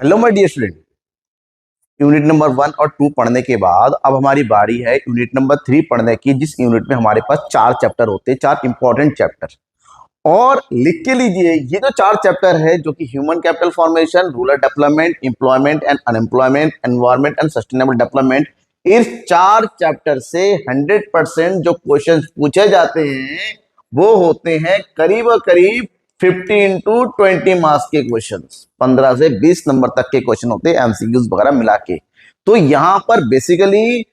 Hello my dear student, unit number 1 और 2 पढ़ने के बाद अब हमारी बारी है यूनिट नंबर 3 पढ़ने की, जिस यूनिट में हमारे पास 4 चैप्टर होते हैं, 4 इंपॉर्टेंट चैप्टर। और लिख के लीजिए, ये जो 4 चैप्टर है जो कि human capital formation, rural development, employment and unemployment, environment and sustainable development, इस 4 चैप्टर से 100% जो क्वेश्चन पूछे जाते हैं वो होते हैं करीब करीब 50 इंटू 20 मार्क्स के क्वेश्चन, 15 से 20 नंबर तक के क्वेश्चन होते हैं एमसीक्यूज वगैरह मिला के। तो यहां पर बेसिकली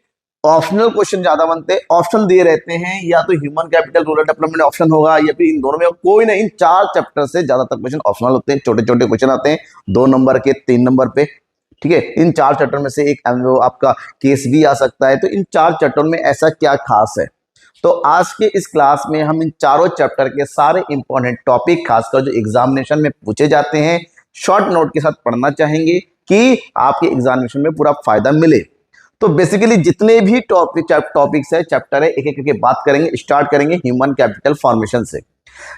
ऑप्शनल क्वेश्चन ज्यादा बनते हैं, ऑप्शन दिए रहते हैं, या तो human capital rural development option होगा या फिर इन दोनों में कोई नहीं। इन 4 चैप्टर से ज्यादातर क्वेश्चन ऑप्शनल होते हैं, छोटे छोटे क्वेश्चन आते हैं 2 नंबर के, 3 नंबर पे। ठीक है, इन 4 चैप्टर में से एक आपका केस भी आ सकता है। तो इन 4 चैप्टर में ऐसा क्या खास है, तो आज के इस क्लास में हम इन चारों चैप्टर के सारे इंपॉर्टेंट टॉपिक, खासकर जो एग्जामिनेशन में पूछे जाते हैं, शॉर्ट नोट के साथ पढ़ना चाहेंगे कि आपके एग्जामिनेशन में पूरा फायदा मिले। तो बेसिकली जितने भी टॉपिक्स है, चैप्टर है, एक एक करके बात करेंगे। स्टार्ट करेंगे ह्यूमन कैपिटल फॉर्मेशन से।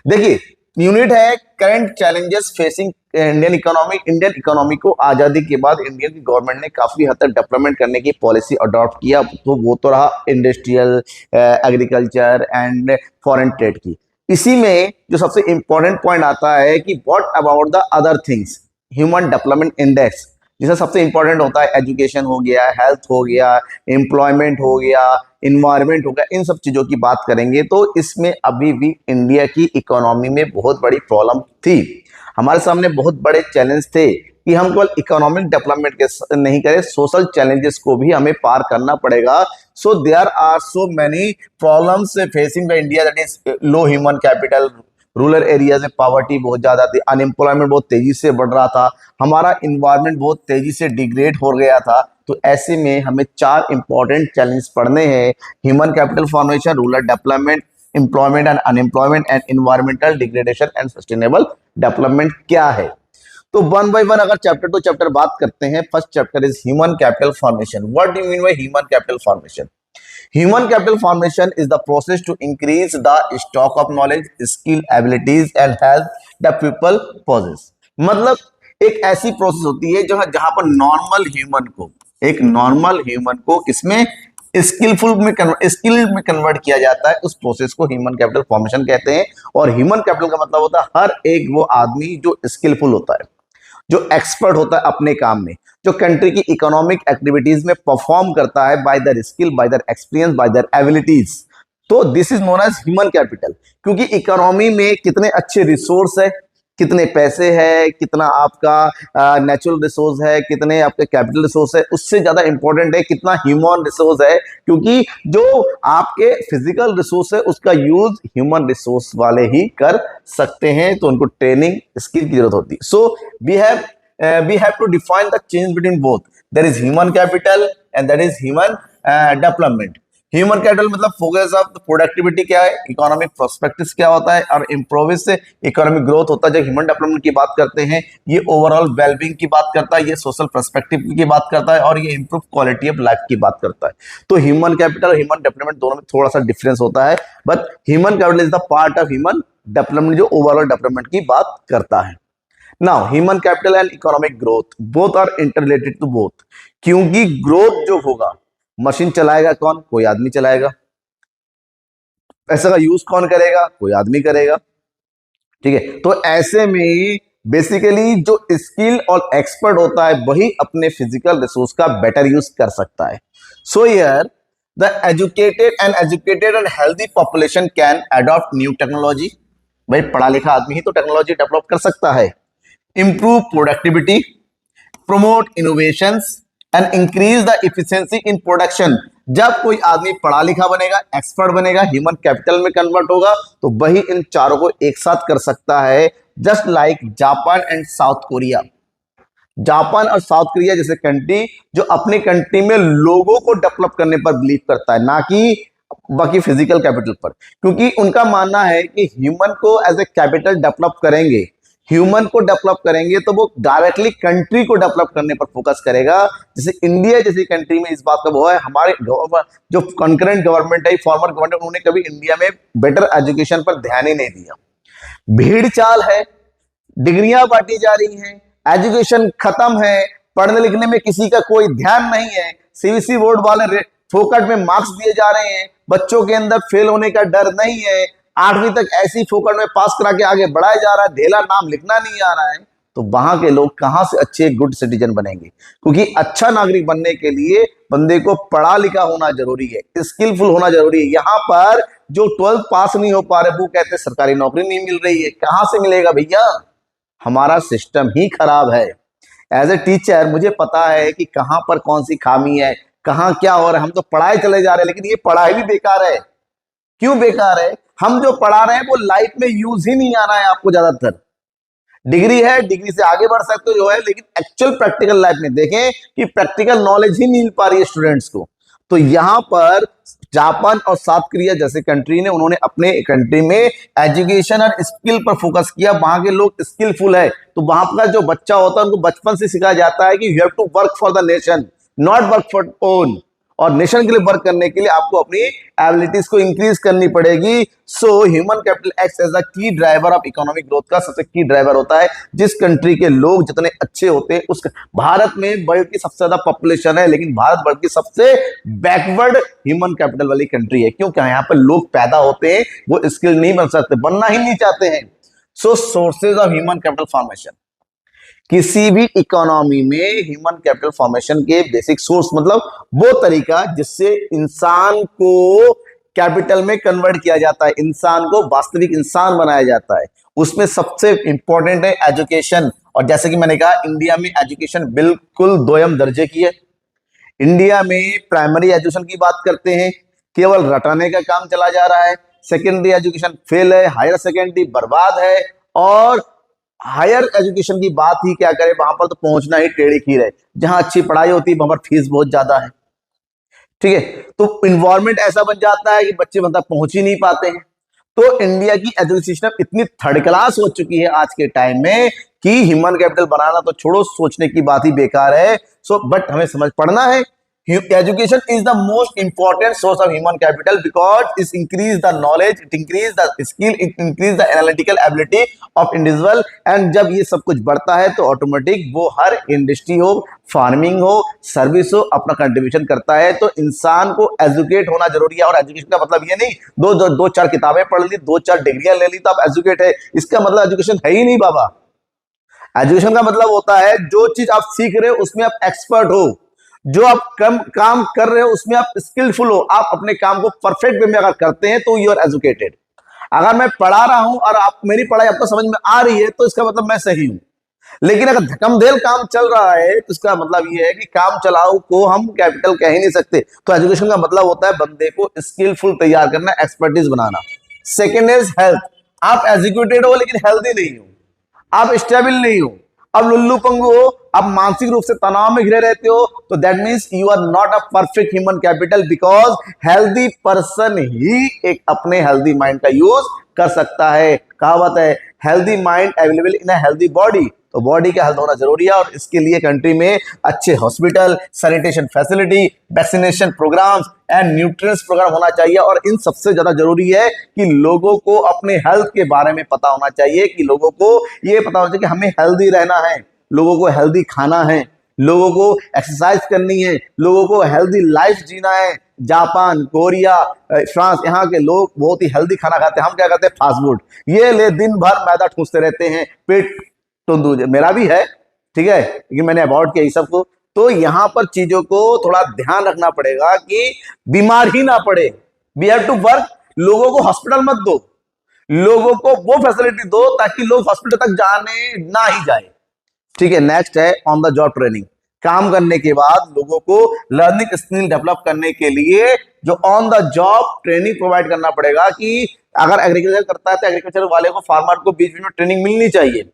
देखिए, यूनिट है current challenges facing Indian economy. Indian economy को आजादी के बाद इंडियन की गवर्नमेंट ने काफी हद तक डेवलपमेंट करने की पॉलिसी अडॉप्ट किया, तो वो तो रहा industrial, agriculture and foreign trade की। इसी में जो सबसे इंपॉर्टेंट पॉइंट आता है कि what about the other things, human development index, जिसमें सबसे इंपॉर्टेंट होता है एजुकेशन हो गया, हेल्थ हो गया, एम्प्लॉयमेंट हो गया, इन्वायरमेंट हो गया, इन सब चीजों की बात करेंगे। तो इसमें अभी भी इंडिया की इकोनॉमी में बहुत बड़ी प्रॉब्लम थी। हमारे सामने बहुत बड़े चैलेंज थे कि हम केवल इकोनॉमिक डेवलपमेंट के नहीं करें, सोशल चैलेंजेस को भी हमें पार करना पड़ेगा। So there are so many problems facing the India, that is low human capital, rural areas में पॉवर्टी बहुत ज्यादा थी, अनएम्प्लॉयमेंट बहुत तेजी से बढ़ रहा था, हमारा इन्वायरमेंट बहुत तेजी से डिग्रेड हो गया था। तो ऐसे में हमें 4 इंपॉर्टेंट चैलेंज पढ़ने हैं, human capital formation, rural development, employment and unemployment and environmental degradation and sustainable development क्या है। तो वन बाय वन अगर चैप्टर टू चैप्टर बात करते हैं, first chapter is human capital formation. What do you mean by human capital formation? Human capital formation is the process to increase the stock of knowledge, skill, abilities and health that people possess। मतलब एक ऐसी process होती है जहां पर normal human को इसमें skill में कन्वर्ट किया जाता है। उस प्रोसेस को ह्यूमन कैपिटल फॉर्मेशन कहते हैं। और ह्यूमन कैपिटल का मतलब होता है हर एक वो आदमी जो स्किलफुल होता है, जो एक्सपर्ट होता है अपने काम में, जो कंट्री की इकोनॉमिक एक्टिविटीज में परफॉर्म करता है by their skill, by their experience, by their abilities. तो this is known as human capital. क्योंकि इकोनॉमी में कितने अच्छे रिसोर्स है, कितने पैसे है, कितना आपका नेचुरल रिसोर्स है, कितने आपके कैपिटल रिसोर्स है, उससे ज्यादा इंपॉर्टेंट है कितना ह्यूमन रिसोर्स है। क्योंकि जो आपके फिजिकल रिसोर्स है उसका यूज ह्यूमन रिसोर्स वाले ही कर सकते हैं, तो उनको ट्रेनिंग स्किल की जरूरत होती है। सो we have to define the change between both. There is human capital and that is human development. Human capital मतलब फोकस ऑफ प्रोडक्टिविटी क्या है, इकोनॉमिक प्रोस्पेक्टिव्स क्या होता है, और इम्प्रोव से इकोनॉमिक ग्रोथ होता है। जब ह्यूमन डेवलपमेंट की बात करते हैं, ये ओवरऑल वेलबींग की बात करता है, ये सोशल पर्सपेक्टिव की बात करता है, और ये इंप्रूव क्वालिटी ऑफ लाइफ की बात करता है। तो ह्यूमन कैपिटल और ह्यूमन डेवलपमेंट दोनों में थोड़ा सा डिफरेंस होता है, but human capital is the part of human development जो ओवरऑल डेवलपमेंट की बात करता है। Now human capital and economic growth both are interrelated to both. क्योंकि ग्रोथ जो होगा, मशीन चलाएगा कौन? कोई आदमी चलाएगा। पैसे का यूज कौन करेगा? कोई आदमी करेगा। ठीक है, तो ऐसे में बेसिकली जो स्किल और एक्सपर्ट होता है वही अपने फिजिकल रिसोर्स का बेटर यूज कर सकता है। So here the educated and healthy population can adopt new technology. भाई पढ़ा लिखा आदमी ही तो टेक्नोलॉजी डेवलप कर सकता है। Improve productivity, promote innovations and increase the efficiency in production. जब कोई आदमी पढ़ा लिखा बनेगा, एक्सपर्ट बनेगा, ह्यूमन कैपिटल में कन्वर्ट होगा, तो वही इन चारों को एक साथ कर सकता है। Just like Japan and south Korea. Japan और साउथ कोरिया जैसे कंट्री जो अपनी कंट्री में लोगों को डेवलप करने पर बिलीव करता है, ना कि बाकी फिजिकल कैपिटल पर। क्योंकि उनका मानना है कि ह्यूमन को एज ए कैपिटल डेवलप करेंगे, ह्यूमन को डेवलप करेंगे तो वो डायरेक्टली कंट्री को डेवलप करने पर फोकस करेगा। जैसे इंडिया जैसी कंट्री में इस बात का वो है, हमारे जो कंकरेंट गवर्नमेंट है, फॉर्मर गवर्नमेंट, उन्होंने कभी इंडिया में बेटर एजुकेशन पर ध्यान ही नहीं दिया। भीड़ चाल है, डिग्रियां बांटी जा रही हैं, एजुकेशन खत्म है, पढ़ने लिखने में किसी का कोई ध्यान नहीं है, सीबीएसई बोर्ड वाले फोकट में मार्क्स दिए जा रहे हैं, बच्चों के अंदर फेल होने का डर नहीं है, 8वीं तक ऐसी फोकट में पास करा के आगे बढ़ाया जा रहा है, ढेला नाम लिखना नहीं आ रहा है, तो वहां के लोग कहां से अच्छे गुड सिटीजन बनेंगे? क्योंकि अच्छा नागरिक बनने के लिए बंदे को पढ़ा लिखा होना जरूरी है, स्किलफुल होना जरूरी है। यहाँ पर जो 12th पास नहीं हो पा रहे वो कहते हैं सरकारी नौकरी नहीं मिल रही है। कहां से मिलेगा भैया? हमारा सिस्टम ही खराब है। एज ए टीचर मुझे पता है कि कहां पर कौन सी खामी है, कहां क्या हो रहा है। हम तो पढ़ाई चले जा रहे हैं, लेकिन ये पढ़ाई भी बेकार है। क्यों बेकार है? हम जो पढ़ा रहे हैं वो लाइफ में यूज ही नहीं आ रहा है आपको। ज्यादातर डिग्री है, डिग्री से आगे बढ़ सकते हो जो है, लेकिन एक्चुअल प्रैक्टिकल लाइफ में देखें कि प्रैक्टिकल नॉलेज ही नहीं मिल पा रही है स्टूडेंट्स को। तो यहां पर जापान और साउथ कोरिया जैसे कंट्री ने, उन्होंने अपने कंट्री में एजुकेशन और स्किल पर फोकस किया। वहां के लोग स्किलफुल है, तो वहां का जो बच्चा होता है उनको बचपन से सिखाया जाता है कि you have to work for the nation, not work for own. और नेशन के लिए वर्क करने के लिए आपको अपनी एबिलिटीज को इंक्रीज करनी पड़ेगी। So human capital acts as a key driver of economic growth का सबसे की ड्राइवर होता है। जिस कंट्री के लोग जितने अच्छे होते हैं, उस भारत में वर्ल्ड की सबसे ज्यादा पॉपुलेशन है, लेकिन भारत वर्ल्ड की सबसे बैकवर्ड ह्यूमन कैपिटल वाली कंट्री है। क्योंकि यहाँ पर लोग पैदा होते हैं, वो स्किल नहीं बन सकते, बनना ही नहीं चाहते हैं। So sources of human capital formation, किसी भी इकोनॉमी में ह्यूमन कैपिटल फॉर्मेशन के बेसिक सोर्स मतलब वो तरीका जिससे इंसान को कैपिटल में कन्वर्ट किया जाता है, इंसान को वास्तविक इंसान बनाया जाता है। उसमें सबसे इंपॉर्टेंट है एजुकेशन। और जैसे कि मैंने कहा, इंडिया में एजुकेशन बिल्कुल दोयम दर्जे की है। इंडिया में प्राइमरी एजुकेशन की बात करते हैं, केवल रटाने का काम चला जा रहा है। सेकेंडरी एजुकेशन फेल है, हायर सेकेंडरी बर्बाद है, और हायर एजुकेशन की बात ही क्या करें, वहां पर तो पहुंचना ही टेढ़ी खीर है। जहां अच्छी पढ़ाई होती है वहां पर फीस बहुत ज्यादा है। ठीक है, तो इन्वायरमेंट ऐसा बन जाता है कि बच्चे मतलब पहुंच ही नहीं पाते हैं। तो इंडिया की एजुकेशन सिस्टम इतनी थर्ड क्लास हो चुकी है आज के टाइम में कि ह्यूमन कैपिटल बनाना तो छोड़ो, सोचने की बात ही बेकार है। बट हमें समझ पड़ना है, education is the most important source of human capital because it increase the knowledge, it increase the skill, it increase the analytical ability of individual। and जब ये सब कुछ बढ़ता है तो ऑटोमेटिक वो हर इंडस्ट्री हो, फार्मिंग हो, सर्विस हो, अपना कंट्रीब्यूशन करता है। तो इंसान को एजुकेट होना जरूरी है। और एजुकेशन का मतलब ये नहीं दो चार किताबें पढ़ ली, 2-4 डिग्रियां ले ली तो आप एजुकेट है, इसका मतलब एजुकेशन है ही नहीं बाबा। एजुकेशन का मतलब होता है जो चीज आप सीख रहे हो उसमें आप एक्सपर्ट हो, जो आप काम कर रहे हो उसमें आप स्किलफुल हो, आप अपने काम को परफेक्ट वे में अगर करते हैं तो यू आर एजुकेटेड। अगर मैं पढ़ा रहा हूं और आप मेरी पढ़ाई आपको समझ में आ रही है तो इसका मतलब मैं सही हूं। लेकिन अगर धकमधेल काम चल रहा है तो इसका मतलब यह है कि काम चलाओ को हम कैपिटल कह ही नहीं सकते। तो एजुकेशन का मतलब होता है बंदे को स्किलफुल तैयार करना, expertise banana. Second is health. आप एजुकेटेड हो लेकिन हेल्दी नहीं हो, आप स्टेबल नहीं हो, अब लुल्लू पंगु हो, आप मानसिक रूप से तनाव में घिरे रहते हो, तो that means you are not a perfect human capital. Because healthy person ही एक अपने हेल्दी माइंड का यूज कर सकता है। कहावत है healthy mind available in a healthy body. तो बॉडी का हेल्थ होना जरूरी है, और इसके लिए कंट्री में अच्छे hospital, sanitation facility, vaccination programmes and nutrients programme होना चाहिए। और इन सबसे ज्यादा जरूरी है कि लोगों को अपने हेल्थ के बारे में पता होना चाहिए, कि लोगों को ये पता होना चाहिए कि हमें हेल्दी रहना है, लोगों को हेल्दी खाना है, लोगों को एक्सरसाइज करनी है, लोगों को हेल्दी लाइफ जीना है। जापान, कोरिया, फ्रांस, यहाँ के लोग बहुत ही हेल्दी खाना खाते हैं। हम क्या करते हैं? Fast food. ये ले दिन भर मैदा ठूसते रहते हैं, पेट तो मेरा भी है, ठीक है, लेकिन मैंने अवॉइड किया इस सबको। तो यहाँ पर चीजों को थोड़ा ध्यान रखना पड़ेगा कि बीमार ही ना पड़े। We have to work. लोगों को हॉस्पिटल मत दो, लोगों को वो फैसिलिटी दो ताकि लोग हॉस्पिटल तक जाने ना ही जाए। ठीक है, नेक्स्ट है ऑन द जॉब ट्रेनिंग। काम करने के बाद लोगों को लर्निंग स्किल डेवलप करने के लिए जो on the job training provide करना पड़ेगा, कि अगर एग्रीकल्चर करता है तो एग्रीकल्चर वाले को, फार्मर को बीच में ट्रेनिंग मिलनी चाहिए।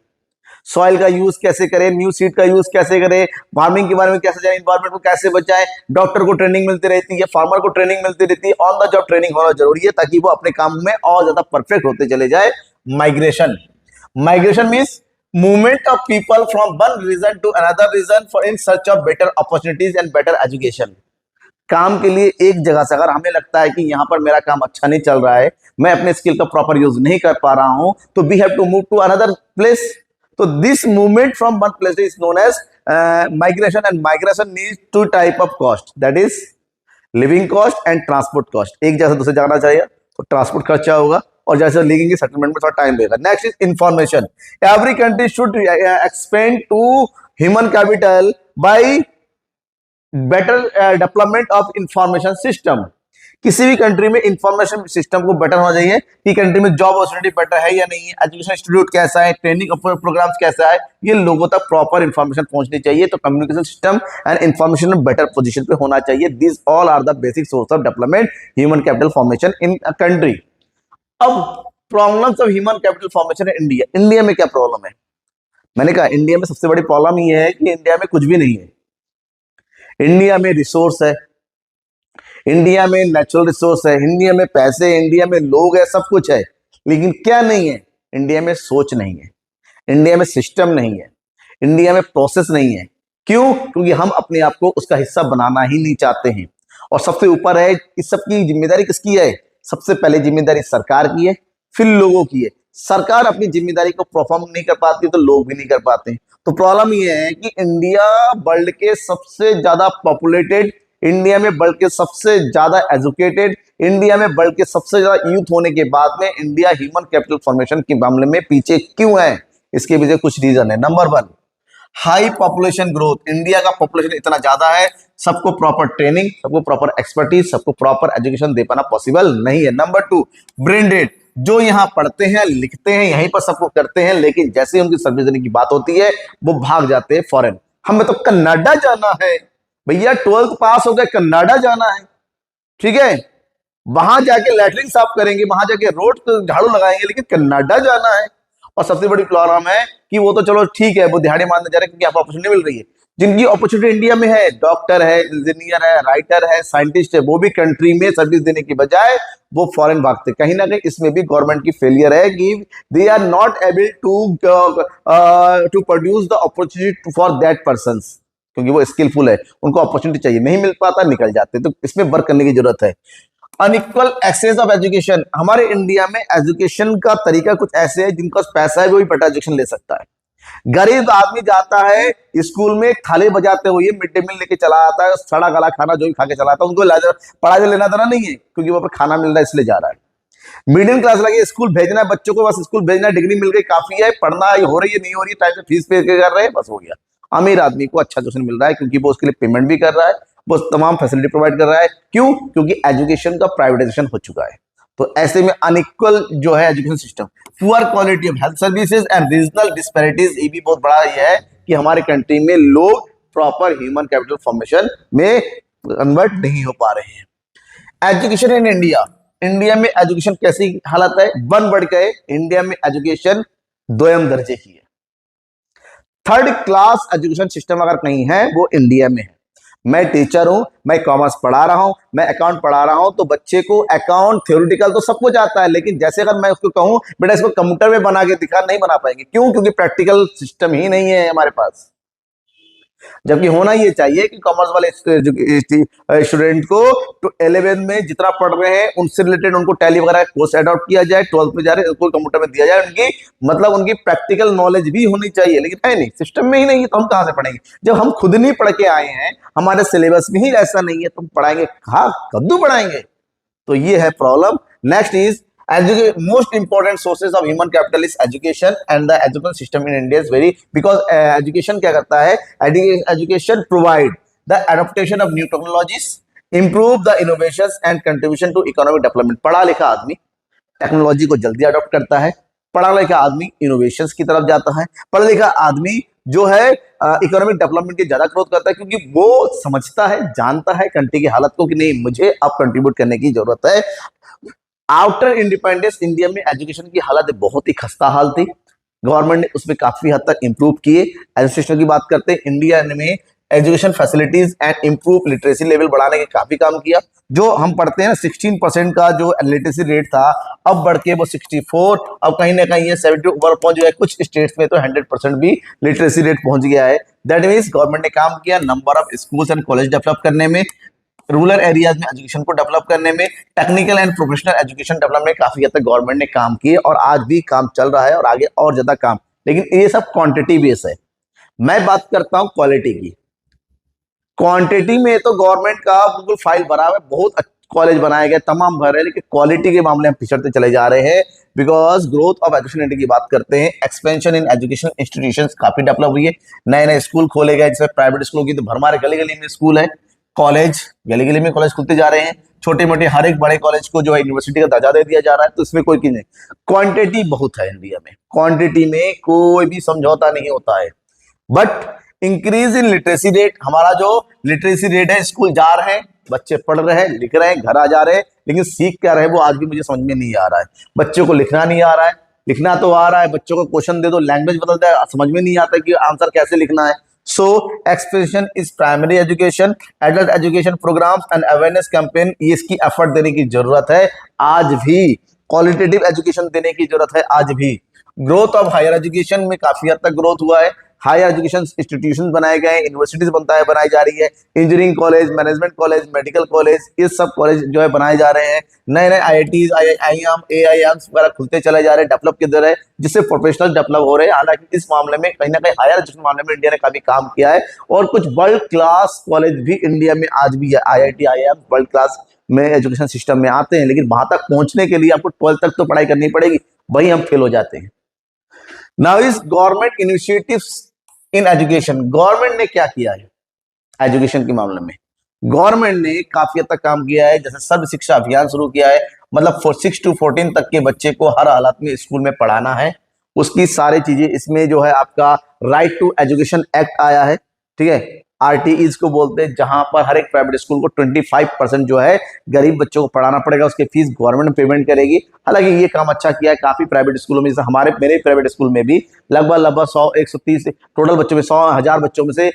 सॉइल का यूज कैसे करें, न्यू सीड का यूज कैसे करें, फार्मिंग के बारे में कैसे जाए, एनवायरमेंट को कैसे बचाएं। डॉक्टर को ट्रेनिंग मिलती रहती है, फार्मर को ट्रेनिंग मिलती रहती है। ऑन द जॉब ट्रेनिंग होना जरूरी है ताकि वो अपने काम में और ज्यादा परफेक्ट होते चले जाए। Migration. Migration means movement of people from one region to another region for in search of better opportunities and better education. काम के लिए एक जगह से अगर हमें लगता है कि यहां पर मेरा काम अच्छा नहीं चल रहा है, मैं अपने स्किल का प्रॉपर यूज नहीं कर पा रहा हूं, तो we have to move to another place. तो this movement from one place is known as migration, and migration needs two type of cost, that is living cost and transport cost. एक जैसे दूसरे जाना चाहिए तो ट्रांसपोर्ट खर्चा होगा, और जैसे लिविंग की सेटलमेंट में थोड़ा टाइम लगेगा। Next is information. Every country should expend to human capital by better development of information system. किसी भी कंट्री में इंफॉर्मेशन सिस्टम को बेटर होना चाहिए कि कंट्री में जॉब अपॉर्चुनिटी बेटर है या नहीं है, एजुकेशन इंस्टीट्यूट कैसा है, ट्रेनिंग प्रोग्राम्स कैसा है, ये लोगों तक प्रॉपर इंफॉर्मेशन पहुंचनी चाहिए। तो कम्युनिकेशन सिस्टम एंड इंफॉर्मेशन में बेटर पोजीशन पे होना चाहिए। This all are the basic source of development human capital formation in a country. अब problems of human capital formation in India. India में क्या प्रॉब्लम है? मैंने कहा इंडिया में सबसे बड़ी प्रॉब्लम ये है कि इंडिया में कुछ भी नहीं है। इंडिया में रिसोर्स है, इंडिया में नेचुरल रिसोर्स है, इंडिया में पैसे, इंडिया में लोग है, सब कुछ है, लेकिन क्या नहीं है? इंडिया में सोच नहीं है, इंडिया में सिस्टम नहीं है, इंडिया में प्रोसेस नहीं है। क्यों? क्योंकि हम अपने आप को उसका हिस्सा बनाना ही नहीं चाहते हैं। और सबसे ऊपर है, इस सब की जिम्मेदारी किसकी है? सबसे पहले जिम्मेदारी सरकार की है, फिर लोगों की है। सरकार अपनी जिम्मेदारी को परफॉर्म नहीं कर पाती तो लोग भी नहीं कर पाते। तो प्रॉब्लम ये है कि इंडिया वर्ल्ड के सबसे ज्यादा पॉपुलेटेड, इंडिया में वर्ल्ड के सबसे ज्यादा एजुकेटेड, इंडिया में वर्ल्ड के सबसे ज्यादा यूथ होने के बाद में इंडिया ह्यूमन कैपिटल फॉर्मेशन के मामले में पीछे क्यों है? इसके पीछे कुछ रीजन है। Number 1, high population growth. India का पॉपुलेशन इतना ज्यादा है, सबको प्रॉपर ट्रेनिंग, सबको प्रॉपर एक्सपर्टीज, सबको प्रॉपर एजुकेशन दे पाना पॉसिबल नहीं है। Number 2, brain dead. जो यहाँ पढ़ते हैं, लिखते हैं, यहीं पर सबको करते हैं, लेकिन जैसे उनकी सर्विस देने की बात होती है वो भाग जाते हैं फॉरेन। हमें तो कनाडा जाना है भैया, 12th पास हो गए, कनाडा जाना है, ठीक है, वहां जाके लैटरिन साफ करेंगे, वहां जाके रोड झाड़ू लगाएंगे, लेकिन कनाडा जाना है। और सबसे बड़ी प्रॉब्लम है कि वो तो चलो ठीक है, वो दिहाड़ी मारने जा रहे हैं क्योंकि आपको अपॉर्चुनिटी मिल रही है। जिनकी अपॉर्चुनिटी इंडिया में है, डॉक्टर है, इंजीनियर है, राइटर है, साइंटिस्ट है, वो भी कंट्री में सर्विस देने की बजाय वो फॉरेन भागते। कहीं ना कहीं इसमें भी गवर्नमेंट की फेलियर है कि they are not able to produce the opportunity for that person, क्योंकि वो स्किलफुल है, उनको अपॉर्चुनिटी चाहिए, नहीं मिल पाता, निकल जाते। तो इसमें वर्क करने की जरूरत है। Unequal access of education. हमारे इंडिया में एजुकेशन का तरीका कुछ ऐसे है, जिनका पैसा है वो भी बेटर एजुकेशन ले सकता है। गरीब आदमी जाता है स्कूल में थाली बजाते हुए मिड डे मील लेके चला आता है, सड़ा गला खाना जो भी खा के चला आता है, उनको पढ़ाई लेना देना नहीं है, क्योंकि वहां पर खाना मिल रहा है इसलिए जा रहा है। मिडिल क्लास लगे स्कूल भेजना है बच्चों को, बस स्कूल भेजना, डिग्री मिल गई काफी है, पढ़ना हो रही है नहीं हो रही है, टाइम से फीस पे कर रहे हैं, बस हो गया। अमीर आदमी को अच्छा एजुकेशन मिल रहा है क्योंकि वो उसके लिए पेमेंट भी कर रहा है, वो तमाम फैसिलिटी प्रोवाइड कर रहा है। क्यों? क्योंकि एजुकेशन का प्राइवेटाइजेशन हो चुका है। तो ऐसे में अनइक्वल जो है education system, poor quality of health services and regional disparities, ये भी बहुत बड़ा ये है कि हमारे कंट्री में लोग प्रॉपर ह्यूमन कैपिटल फॉर्मेशन में कन्वर्ट नहीं हो पा रहे हैं। Education in India. इंडिया में एजुकेशन कैसी हालत है? वन वर्ड का है, इंडिया में एजुकेशन दोयम दर्जे की है। थर्ड क्लास एजुकेशन सिस्टम अगर कहीं है वो इंडिया में है। मैं टीचर हूं, मैं कॉमर्स पढ़ा रहा हूं, मैं अकाउंट पढ़ा रहा हूं, तो बच्चे को अकाउंट थ्योरेटिकल तो सब कुछ आता है, लेकिन जैसे अगर मैं उसको कहूं बेटा इसको कंप्यूटर में बना के दिखा, नहीं बना पाएंगे। क्यों? क्योंकि प्रैक्टिकल सिस्टम ही नहीं है हमारे पास। जबकि होना ये चाहिए कि कॉमर्स वाले स्टूडेंट को तो 11th में जितना पढ़ रहे हैं उनसे रिलेटेड उनको टैली वगैरह कोर्स एडॉप्ट किया जाए, 12th में जा रहे हैं उसको कंप्यूटर में दिया जाए, उनकी मतलब उनकी प्रैक्टिकल नॉलेज भी होनी चाहिए, लेकिन है नहीं, सिस्टम में ही नहीं है, तो हम कहां से पढ़ेंगे? जब हम खुद नहीं पढ़ के आए हैं, हमारे सिलेबस में ही ऐसा नहीं है, तो हम पढ़ाएंगे कहां, कद्दू पढ़ाएंगे? तो ये है problem. Next is most important sources of human capital is education, and the education system in India is very, because education क्या करता है? Education provide the adaptation of new technologies, improve the innovations and contribution to economic development। पढ़ा लिखा आदमी technology को जल्दी adopt करता है, पढ़ा लिखा आदमी इनोवेशंस की तरफ जाता है, पढ़ा लिखा आदमी जो है इकोनॉमिक डेवलपमेंट की ज्यादा ग्रोथ करता है, क्योंकि वो समझता है, जानता है कंट्री की हालत को कि नहीं मुझे अब कंट्रीब्यूट करने की जरूरत है। आफ्टर इंडिपेंडेंस इंडिया में एजुकेशन की हालत बहुत ही खस्ता हाल थी, गवर्नमेंट ने उसमें काफी हद तक इंप्रूव किए। एजुकेशन की बात करते हैं, इंडिया में education facilities and improve literacy level बढ़ाने के काफी काम किया। जो हम पढ़ते हैं ना 16% का जो लिटरेसी रेट था, अब बढ़ के वो 64, अब कहीं ना कहीं ये 70 ऊपर पहुंच गया। कुछ स्टेट्स में तो 100% भी लिटरेसी रेट पहुंच गया है। दैट मीन्स गवर्नमेंट ने काम किया number of schools and college develop करने में, रूरल एरियाज में एजुकेशन को डेवलप करने में, technical and professional education development में काफी हद तक गवर्नमेंट ने काम किए, और आज भी काम चल रहा है और आगे और ज्यादा काम। लेकिन ये सब क्वांटिटी बेस है। मैं बात करता हूं क्वालिटी की। क्वांटिटी में तो गवर्नमेंट का बिल्कुल फाइल भरा हुआ है, बहुत कॉलेज बनाए गए, तमाम भर है, लेकिन क्वालिटी के मामले में पिछड़ते चले जा रहे हैं। Because growth of education India की बात करते हैं, एक्सपेंशन इन एजुकेशन इंस्टीट्यूशंस काफी डेवलप हुई है, नए नए स्कूल खोले गए, जैसे प्राइवेट स्कूलों की तो भरमार गली गली में स्कूल है, कॉलेज गली गली में कॉलेज खुलते जा रहे हैं, छोटे मोटे हर एक बड़े कॉलेज को जो है यूनिवर्सिटी का दर्जा दे दिया जा रहा है, तो इसमें कोई की नहीं। क्वांटिटी बहुत है इंडिया में, क्वांटिटी में कोई भी समझौता नहीं होता है। But increase in literacy rate, हमारा जो लिटरेसी रेट है, स्कूल जा रहे हैं बच्चे, पढ़ रहे हैं, लिख रहे हैं, घर आ जा रहे हैं, लेकिन सीख क्या रहे वो आज भी मुझे समझ में नहीं आ रहा है। बच्चों को लिखना नहीं आ रहा है, लिखना तो आ रहा है, बच्चों को क्वेश्चन दे दो, लैंग्वेज बदल दे, समझ में नहीं आता कि आंसर कैसे लिखना है। So expansion is primary education, adult education programs and awareness campaign, ये इसकी एफर्ट देने की जरूरत है आज भी, क्वालिटेटिव एजुकेशन देने की जरूरत है आज भी। ग्रोथ ऑफ हायर एजुकेशन में काफी हद तक ग्रोथ हुआ है, हायर एजुकेशन इंस्टीट्यूशन बनाए गए, यूनिवर्सिटीज बनाई जा रही है, engineering college, management college, medical college, ये सब कॉलेज जो है बनाए जा रहे हैं, नए नए IITs, IIM, AIMs वगैरह खुलते चले जा रहे हैं, डेवलप किधर है, जिससे प्रोफेशनल डेवलप हो रहे हैं। हालांकि इस मामले में कहीं ना कहीं हायर एजुकेशन मामले में इंडिया ने काफी काम किया है, और कुछ वर्ल्ड क्लास कॉलेज भी इंडिया में आज भी है, IIT, IIM वर्ल्ड क्लास में एजुकेशन सिस्टम में आते हैं, लेकिन वहां तक पहुंचने के लिए आपको 12th तक तो पढ़ाई करनी पड़ेगी, वही हम फेल हो जाते हैं। Now is government initiatives in education, government ने क्या किया है एजुकेशन के मामले में? गवर्नमेंट ने काफी हद तक काम किया है, जैसे सर्व शिक्षा अभियान शुरू किया है, मतलब 6 to 14 तक के बच्चे को हर हालत में स्कूल में पढ़ाना है, उसकी सारी चीजें इसमें जो है आपका राइट टू एजुकेशन एक्ट आया है, ठीक है, RTEs को बोलते हैं, जहां पर हर एक प्राइवेट स्कूल को 25% जो है गरीब बच्चों को पढ़ाना पड़ेगा, उसकी फीस गवर्नमेंट पेमेंट करेगी। हालांकि ये काम अच्छा किया है काफी प्राइवेट स्कूलों में, जैसे मेरे प्राइवेट स्कूल में भी लगभग 100-130 टोटल बच्चों में 100,000 बच्चों में से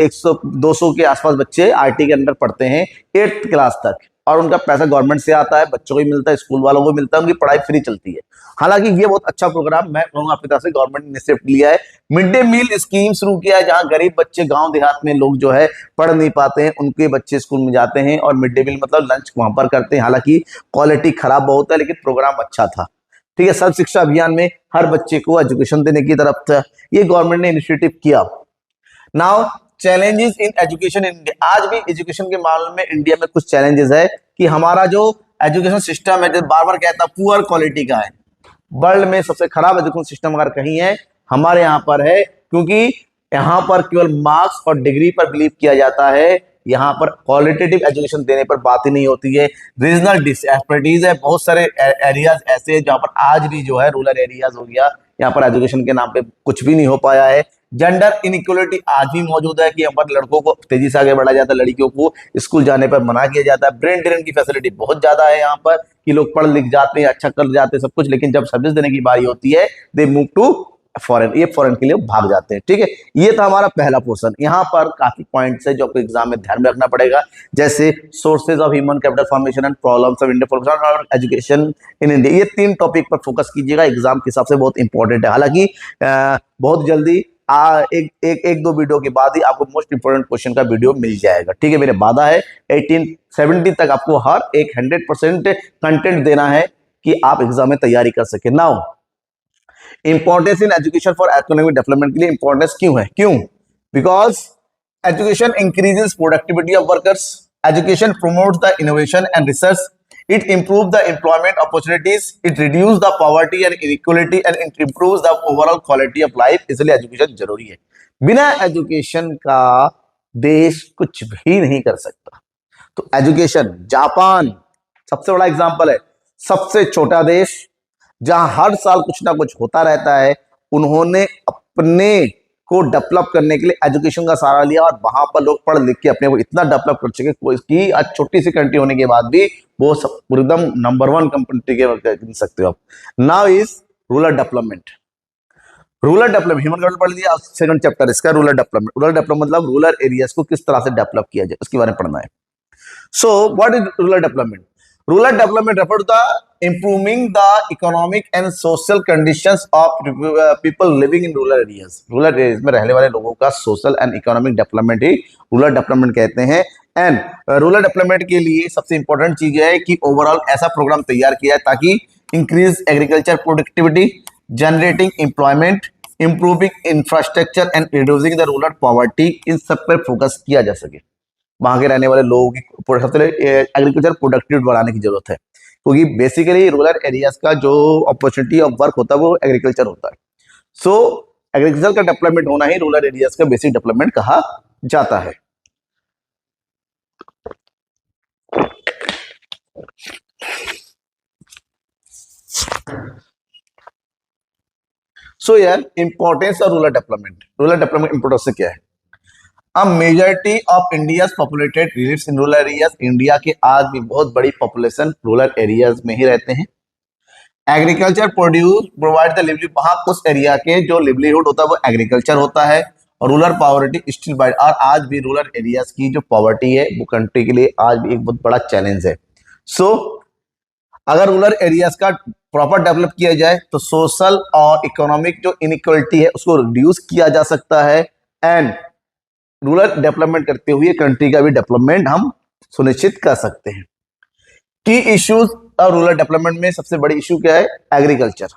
100-200 के आसपास बच्चे RT के अंदर पढ़ते हैं 8th क्लास तक, और उनका पैसा गवर्नमेंट से आता है, बच्चों को भी मिलता है, स्कूल वालों को मिलता है, उनकी पढ़ाई फ्री चलती है। हालांकि ये बहुत अच्छा प्रोग्राम मैं कहूंगा अपनी तरफ से गवर्नमेंट ने इनिशिएटिव लिया है। मिड डे मील स्कीम शुरू किया है, जहां गरीब बच्चे गांव देहात में लोग जो है पढ़ नहीं पाते हैं, उनके बच्चे स्कूल में जाते हैं और मिड डे मील मतलब लंच वहां पर करते हैं। हालांकि क्वालिटी खराब बहुत है, लेकिन प्रोग्राम अच्छा था, ठीक है। सर्व शिक्षा अभियान में हर बच्चे को एजुकेशन देने की तरफ था, ये गवर्नमेंट ने इनिशिएटिव किया। Now challenges in education in India, आज भी एजुकेशन के मामले में इंडिया में कुछ चैलेंजेस है कि हमारा जो एजुकेशन सिस्टम है, जो बार बार कहता है पुअर क्वालिटी का है, वर्ल्ड में सबसे खराब एजुकेशन सिस्टम अगर कहीं है हमारे यहाँ पर है, क्योंकि यहाँ पर केवल मार्क्स और डिग्री पर बिलीव किया जाता है, यहाँ पर क्वालिटेटिव एजुकेशन देने पर बात ही नहीं होती है। रीजनल डिसएक्टिविटीज है, बहुत सारे एरियाज ऐसे हैं जहाँ पर आज भी जो है रूरल एरियाज हो गया, यहाँ पर एजुकेशन के नाम पे कुछ भी नहीं हो पाया है। जेंडर इनइक्वालिटी आज भी मौजूद है कि यहाँ पर लड़कों को तेजी से आगे बढ़ाया जाता है, लड़कियों को स्कूल जाने पर मना किया जाता है। ब्रेन ड्रेन की फैसिलिटी बहुत ज्यादा है यहाँ पर कि लोग पढ़ लिख जाते हैं, अच्छा कर जाते हैं सब कुछ, लेकिन जब सर्विस देने की बारी होती है दे मूव टू फॉरेन, ये फॉरेन के लिए भाग जाते हैं, ठीक है। ये था हमारा पहला पोर्शन। यहाँ पर काफी पॉइंट्स है जो आपको एग्जाम में ध्यान में रखना पड़ेगा, जैसे sources of human capital formation and problems of India और एजुकेशन इन इंडिया, ये 3 टॉपिक पर फोकस कीजिएगा, एग्जाम के हिसाब से बहुत इंपॉर्टेंट है। हालांकि बहुत जल्दी एक दो वीडियो के बाद ही आपको मोस्ट इंपोर्टेंट क्वेश्चन का वीडियो मिल जाएगा, ठीक है। मेरे वादा है 18-17 तक आपको हर एक 100% कंटेंट देना है कि आप एग्जाम में तैयारी कर सके। Now importance in education for economic development के लिए इंपॉर्टेंस क्यों है? क्यों? Because education increases productivity of workers, education promotes the innovation and research, it improves the employment opportunities, it reduces the poverty and inequality and it improves the overall quality of life, इसलिए education जरूरी है। बिना education का देश कुछ भी नहीं कर सकता। तो एजुकेशन, जापान सबसे बड़ा एग्जांपल है, सबसे छोटा देश जहां हर साल कुछ ना कुछ होता रहता है, उन्होंने अपने को डेवलप करने के लिए एजुकेशन का सहारा लिया और वहां पर लोग पढ़ लिख के अपने को इतना डेवलप कर चुके कि आज छोटी सी कंट्री होने के बाद भी वो सब एकदम नंबर 1 कंट्री के कह सकते हो आप। Now is rural development. Rural development human capital पढ़ लिया, सेकंड चैप्टर इसका रूरल डेवलपमेंट। रूरल डेवलपमेंट मतलब रूरल एरियाज को किस तरह से डेवलप किया जाए उसके बारे में पढ़ना है। So what is rural development? Rural development refer to the improving the economic and social conditions of people living in rural areas. Rural areas में रहने वाले लोगों का social and economic development he rural development कहते हैं। And rural development के लिए सबसे important चीज है कि overall ऐसा प्रोग्राम तैयार किया है ताकि increase agriculture productivity, generating employment, improving infrastructure and reducing the rural poverty, इन सब पर फोकस किया जा सके। वहां के रहने वाले लोगों की सबसे एग्रीकल्चर प्रोडक्टिविटी बढ़ाने की जरूरत है, क्योंकि बेसिकली रूरल एरियाज का जो अपॉर्चुनिटी ऑफ वर्क होता है वो एग्रीकल्चर होता है। सो एग्रीकल्चर का डेवलपमेंट होना ही रूरल एरियाज का बेसिक डेवलपमेंट कहा जाता है। सो यार importance of rural development, rural development importance क्या है? अब majority of India populated lives in rural areas, India के आज भी बहुत बड़ी पॉपुलेशन रूरल एरियाज में ही रहते हैं। Agriculture produce provide the lively, वहां उस एरिया के जो लिवलीहुड होता है वो एग्रीकल्चर होता है। और रूरल पॉवर्टी स्टिल बाइट, और आज भी रूरल एरियाज की जो पॉवर्टी है वो कंट्री के लिए आज भी एक बहुत बड़ा चैलेंज है। सो अगर रूरल एरियाज का प्रॉपर डेवलप किया जाए तो सोशल और इकोनॉमिक जो इनइक्वालिटी है उसको रिड्यूस किया जा सकता है, एंड रूरल डेवलपमेंट करते हुए कंट्री का भी डेवलपमेंट हम सुनिश्चित कर सकते हैं। की इश्यूज और रूरल डेवलपमेंट में सबसे बड़ी इशू क्या है? एग्रीकल्चर।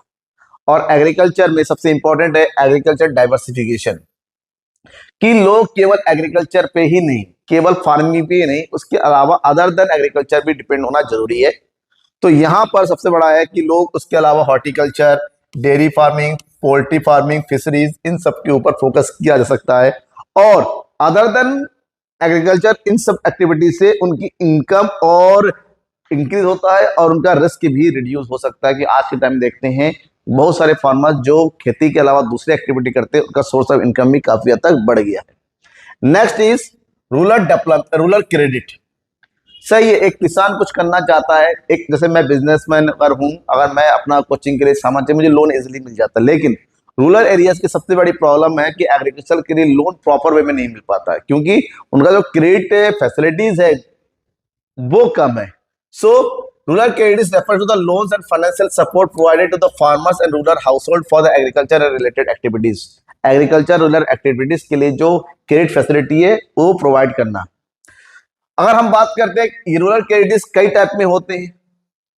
और एग्रीकल्चर में सबसे इंपॉर्टेंट है एग्रीकल्चर डाइवर्सिफिकेशन, कि लोग केवल एग्रीकल्चर पे ही नहीं, केवल फार्मिंग पे ही नहीं, उसके अलावा अदर देन एग्रीकल्चर भी डिपेंड होना जरूरी है। तो यहाँ पर सबसे बड़ा है कि लोग उसके अलावा horticulture, dairy farming, poultry farming, fisheries, इन सब के ऊपर फोकस किया जा सकता है। और अदर देन एग्रीकल्चर इन सब एक्टिविटी से उनकी इनकम और इंक्रीज होता है और उनका रिस्क भी रिड्यूस हो सकता है। कि आज के टाइम देखते हैं बहुत सारे फार्मर्स जो खेती के अलावा दूसरी एक्टिविटी करते हैं, उनका सोर्स ऑफ इनकम भी काफी हद तक बढ़ गया है। Next is rural development, rural credit. सही है, एक किसान कुछ करना चाहता है, एक जैसे मैं बिजनेसमैन अगर हूं, अगर मैं अपना कोचिंग के लिए सामान चाहिए, मुझे लोन इजीली मिल जाता है। लेकिन रूरल एरियाज की सबसे बड़ी प्रॉब्लम है कि एग्रीकल्चर के लिए लोन प्रॉपर वे में नहीं मिल पाता है, क्योंकि उनका जो क्रेडिट फैसिलिटीज है वो कम है। So rural credit refer to the loans and financial support provided to the farmers and rural household for the agriculture and related activities. Agriculture rural activities के लिए जो क्रेडिट फैसिलिटी है वो प्रोवाइड करना। अगर हम बात करते हैं रूरल क्रेडिट कई टाइप में होते हैं,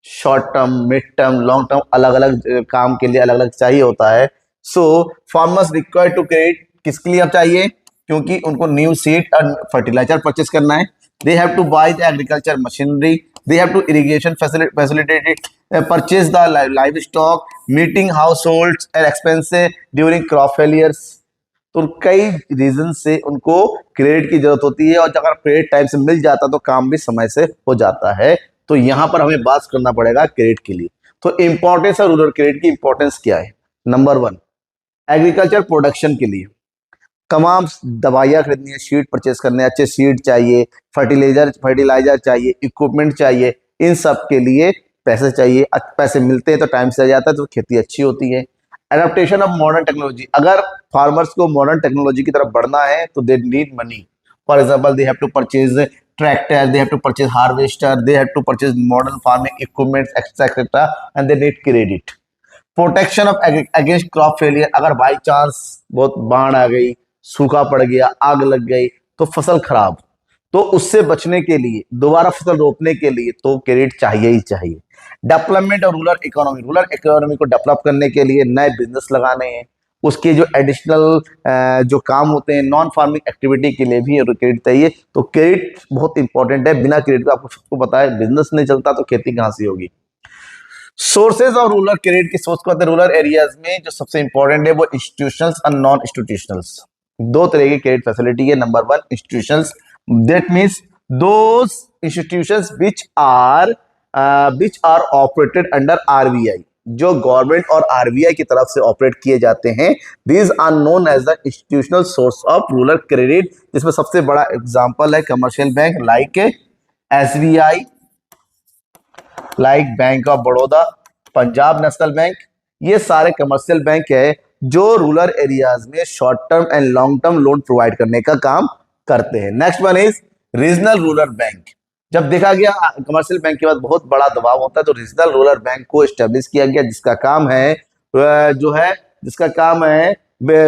short term, mid term, long term, अलग अलग काम के लिए अलग अलग चाहिए होता है। So farmers require to credit किसके लिए अब चाहिए? क्योंकि उनको न्यू सीड और फर्टिलाइजर परचेस करना है। They have to buy the agriculture machinery, they have to irrigation facilitated purchase the livestock, meeting household expenses during crop failures. तो कई रीजन से उनको क्रेडिट की जरूरत होती है, और अगर क्रेडिट टाइम से मिल जाता तो काम भी समय से हो जाता है। तो यहां पर हमें बात करना पड़ेगा क्रेडिट के लिए। तो इंपॉर्टेंस ऑफ रूरल क्रेडिट की इंपॉर्टेंस क्या है? नंबर 1, एग्रीकल्चर प्रोडक्शन के लिए तमाम दवाइयाँ खरीदनी है, सीड परचेस करने, अच्छे सीड चाहिए, फर्टिलाइजर चाहिए, इक्विपमेंट चाहिए, इन सब के लिए पैसे चाहिए। पैसे मिलते हैं तो टाइम से आ जाता है तो खेती अच्छी होती है। एडेप्टेशन ऑफ मॉडर्न टेक्नोलॉजी, अगर फार्मर्स को मॉडर्न टेक्नोलॉजी की तरफ बढ़ना है तो they need money. For example they have to purchase tractor, they have to purchase harvester, they have to purchase modern farming equipment, etc., and they need credit. Protection of against crop failure, अगर by chance बहुत बाढ़ आ गई, सूखा पड़ गया, आग लग गई तो फसल खराब, तो उससे बचने के लिए, दोबारा फसल रोपने के लिए तो क्रेडिट चाहिए ही चाहिए। डेवलपमेंट और रूरल इकोनॉमी, रूरल इकोनॉमी को डेवलप करने के लिए नए बिजनेस लगाने हैं, उसके जो एडिशनल जो काम होते हैं नॉन फार्मिंग एक्टिविटी के लिए भी क्रेडिट चाहिए। तो क्रेडिट बहुत इंपॉर्टेंट है, बिना क्रेडिट आपको सबको पता है बिजनेस नहीं चलता तो खेती कहां से होगी। सोर्सेज ऑफ रूरल क्रेडिट की सोच करते रूरल एरियाज में जो सबसे इंपॉर्टेंट है वो इंस्टीट्यूशंस और नॉन इंस्टीट्यूशनल्स। दो तरह की क्रेडिट फैसिलिटी है। Number 1, institutions, that means those institutions which are operated under RBI, जो गवर्नमेंट और आरबीआई की तरफ से ऑपरेट किए जाते हैं। These are known as the institutional source of rural credit, जिसमें सबसे बड़ा एग्जांपल है commercial bank like SBI, like bank of Baroda, Punjab national bank. ये सारे कमर्शियल बैंक है जो रूरल एरियाज में short term and long term loan provide करने का काम करते हैं। Next one is regional rural bank. जब देखा गया कमर्शियल बैंक के बाद बहुत बड़ा दबाव होता है तो रीजनल रूरल बैंक को एस्टेब्लिश किया गया, जिसका काम है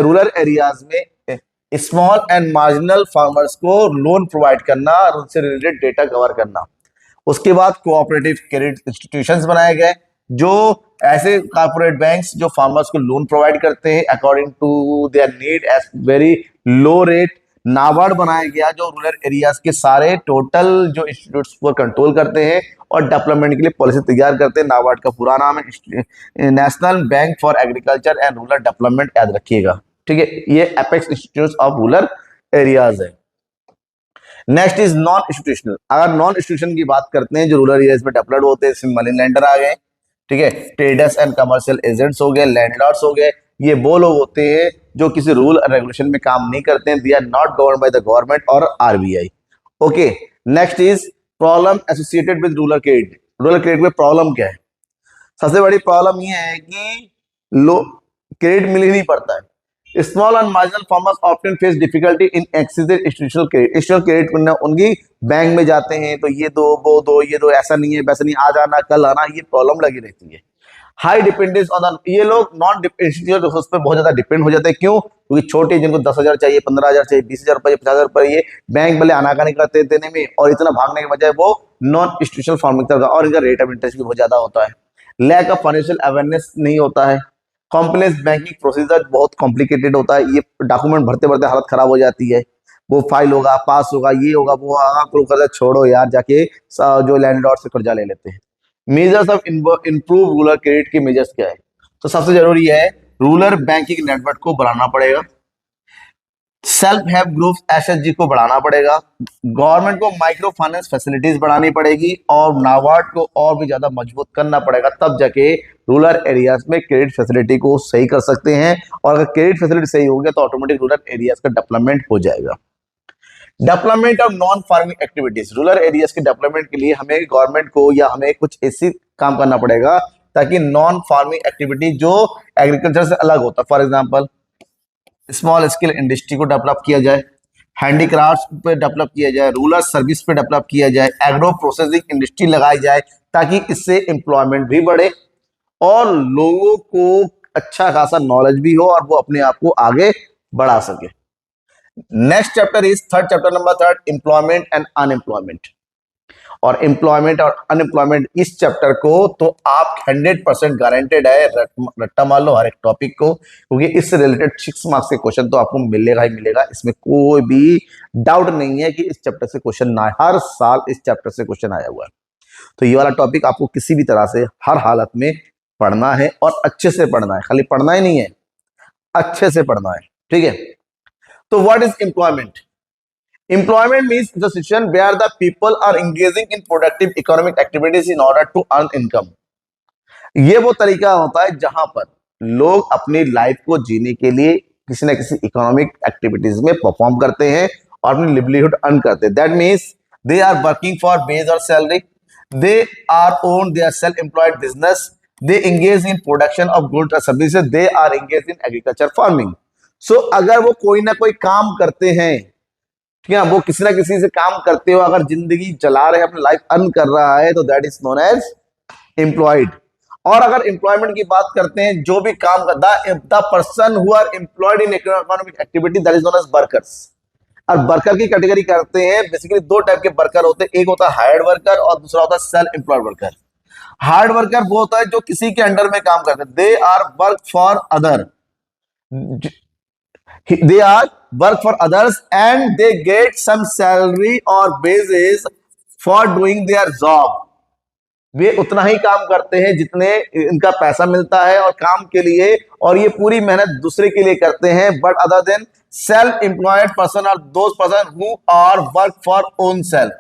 रूरल एरियाज में स्मॉल एंड मार्जिनल फार्मर्स को लोन प्रोवाइड करना और उनसे रिलेटेड डेटा कवर करना। उसके बाद कोऑपरेटिव क्रेडिट इंस्टीट्यूशंस बनाए गए जो ऐसे कारपोरेट बैंक्स जो फार्मर्स को लोन प्रोवाइड करते हैं according to their need at very low rate. NABARD बनाया गया जो रूरल एरियाज के सारे टोटल जो इंस्टीट्यूट्स को कंट्रोल करते हैं और डेवलपमेंट के लिए पॉलिसी तैयार करते हैं। नाबार्ड का पूरा नाम है national bank for agriculture and rural development, याद रखिएगा, ठीक है। ये apex institute of rural areas है। Next is non institutional. अगर नॉन इंस्टीट्यूशन की बात करते हैं जो रूरल एरियाज में डेवलप्ड होते हैं, इसमें मनी लेंडर आ गए, ठीक है, ट्रेडर्स एंड कमर्शियल एजेंट्स हो गए, लैंडलॉर्ड्स हो गए। ये वो लोग होते हैं जो किसी रूल और रेगुलेशन में काम नहीं करते हैं। They are not govern by the government और RBI. Okay, next is problem associated with rural credit. Rural credit में प्रॉब्लम क्या है? सबसे बड़ी प्रॉब्लम ये है कि लो क्रेडिट मिल ही नहीं पड़ता है। Small and marginal farmers often face difficulty in excessive institutional credit. Institutional credit उनकी बैंक में जाते हैं तो ये दो वो दो, ये दो, ऐसा नहीं है वैसा नहीं, आज आना कल आना, ये प्रॉब्लम लगी रहती है। हाई डिपेंडेंस ऑन द, ये लोग नॉन इंस्टीट्यूशनल रिसोर्स पे बहुत ज्यादा डिपेंड हो जाते हैं। क्यों? क्योंकि छोटे जिनको 10,000 चाहिए, 15,000 चाहिए, 20,000 रुपये, 50,000 रुपये, ये बैंक भले आनाकानी करते देने में और इतना भागने के बजाय वो नॉन इंस्टीट्यूशनल फार्मिंग तरफ, और इनका रेट ऑफ इंटरेस्ट भी बहुत ज्यादा होता है। लैक ऑफ फाइनेंशियल अवेयरनेस नहीं होता है। कॉम्प्लेक्स बैंकिंग प्रोसीजर बहुत कॉम्प्लिकेटेड होता है। ये डॉक्यूमेंट भरते भरते हालत खराब हो जाती है। वो फाइल होगा, पास होगा, ये होगा, वो होगा, तो कर्जा छोड़ो यार, जाके जो लैंडलॉर्ड से कर्जा ले लेते हैं। Measures of improve rural credit के मेजर्स क्या है? तो सबसे जरूरी है रूरल बैंकिंग नेटवर्क को बढ़ाना पड़ेगा, सेल्फ हेल्प ग्रुप एसएचजी को बढ़ाना पड़ेगा, गवर्नमेंट को माइक्रो फाइनेंस फैसिलिटीज बढ़ानी पड़ेगी और नाबार्ड को और भी ज्यादा मजबूत करना पड़ेगा। तब जाके रूरल एरियाज में क्रेडिट फैसिलिटी को सही कर सकते हैं। और अगर क्रेडिट फैसिलिटी सही हो गया तो ऑटोमेटिक रूरल एरियाज का डेवलपमेंट हो जाएगा। Development of non farming activities. Rural areas के डेवलपमेंट के लिए हमें गवर्नमेंट को या हमें कुछ ऐसी काम करना पड़ेगा ताकि नॉन फार्मिंग एक्टिविटी जो एग्रीकल्चर से अलग होता है, for example small scale industry को डेवलप किया जाए, हैंडीक्राफ्ट पे डेवलप किया जाए, रूरल सर्विस पे डेवलप किया जाए, एग्रो प्रोसेसिंग इंडस्ट्री लगाई जाए ताकि इससे एम्प्लॉयमेंट भी बढ़े और लोगों को अच्छा खासा नॉलेज भी हो और वो अपने आप को आगे बढ़ा सके। Next chapter is third, chapter number third, employment and unemployment. और एम्प्लॉयमेंट और अनएम्प्लॉयमेंट इस चैप्टर को तो आप 100% गारंटेड है रट्टा मार लो हर एक टॉपिक को, क्योंकि इससे रिलेटेड 6 मार्क्स के क्वेश्चन तो आपको मिलेगा ही मिलेगा। इसमें कोई भी डाउट नहीं है कि इस चैप्टर से क्वेश्चन ना, हर साल इस चैप्टर से क्वेश्चन आया हुआ है। तो ये वाला टॉपिक आपको किसी भी तरह से हर हालत में पढ़ना है और अच्छे से पढ़ना है। खाली पढ़ना ही नहीं है, अच्छे से पढ़ना है, ठीक है। तो what is employment? Employment means the situation where the people are engaging in productive economic activities in order to earn income. ये वो तरीका होता है जहां पर लोग अपनी लाइफ को जीने के लिए किसी न किसी इकोनॉमिक एक्टिविटीज में परफॉर्म करते हैं और अपनी लिवलीहुड अर्न करते हैं। That means they are working for wages और salary, they are own their self employed business, they engage in production of goods और services, they are engage in agriculture farming. So अगर वो कोई ना कोई काम करते हैं, ठीक है, वो किसी ना किसी से काम करते हो, अगर जिंदगी चला रहे हैं, अपनी लाइफ अर्न कर रहा है, तो that is known as employed. और अगर एम्प्लॉयमेंट की बात करते हैं, जो भी काम करता है, the person who are employed in economic activity that is known as workers. और वर्कर की कैटेगरी करते हैं, बेसिकली 2 टाइप के वर्कर होते हैं, एक होता है हायर्ड वर्कर और दूसरा होता है self employed worker. Hired worker वो होता है जो किसी के अंडर में काम करते हैं, they are work for other, they are work for others and they get some salary or wages for doing their job. वे उतना ही काम करते हैं जितने इनका पैसा मिलता है और काम के लिए, और ये पूरी मेहनत दूसरे के लिए करते हैं। But other than self employed person और those person who are work for own self,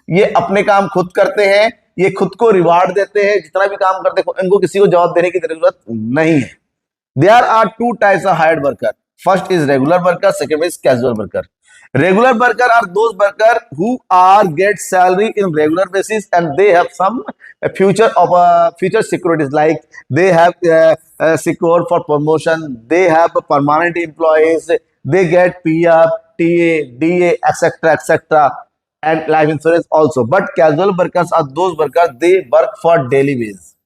ये अपने काम खुद करते हैं, ये खुद को रिवार्ड देते हैं, जितना भी काम करते हैं इनको किसी को जवाब देने की जरूरत नहीं है। There are 2 types of hired worker. First is regular worker, second is casual worker. Regular worker are those worker who are get salary in regular basis and they have some future securities, like they have secure for promotion, they have permanent employees, they get PF, TA, DA, etc., and life insurance also. But casual workers are those workers they work for daily basis.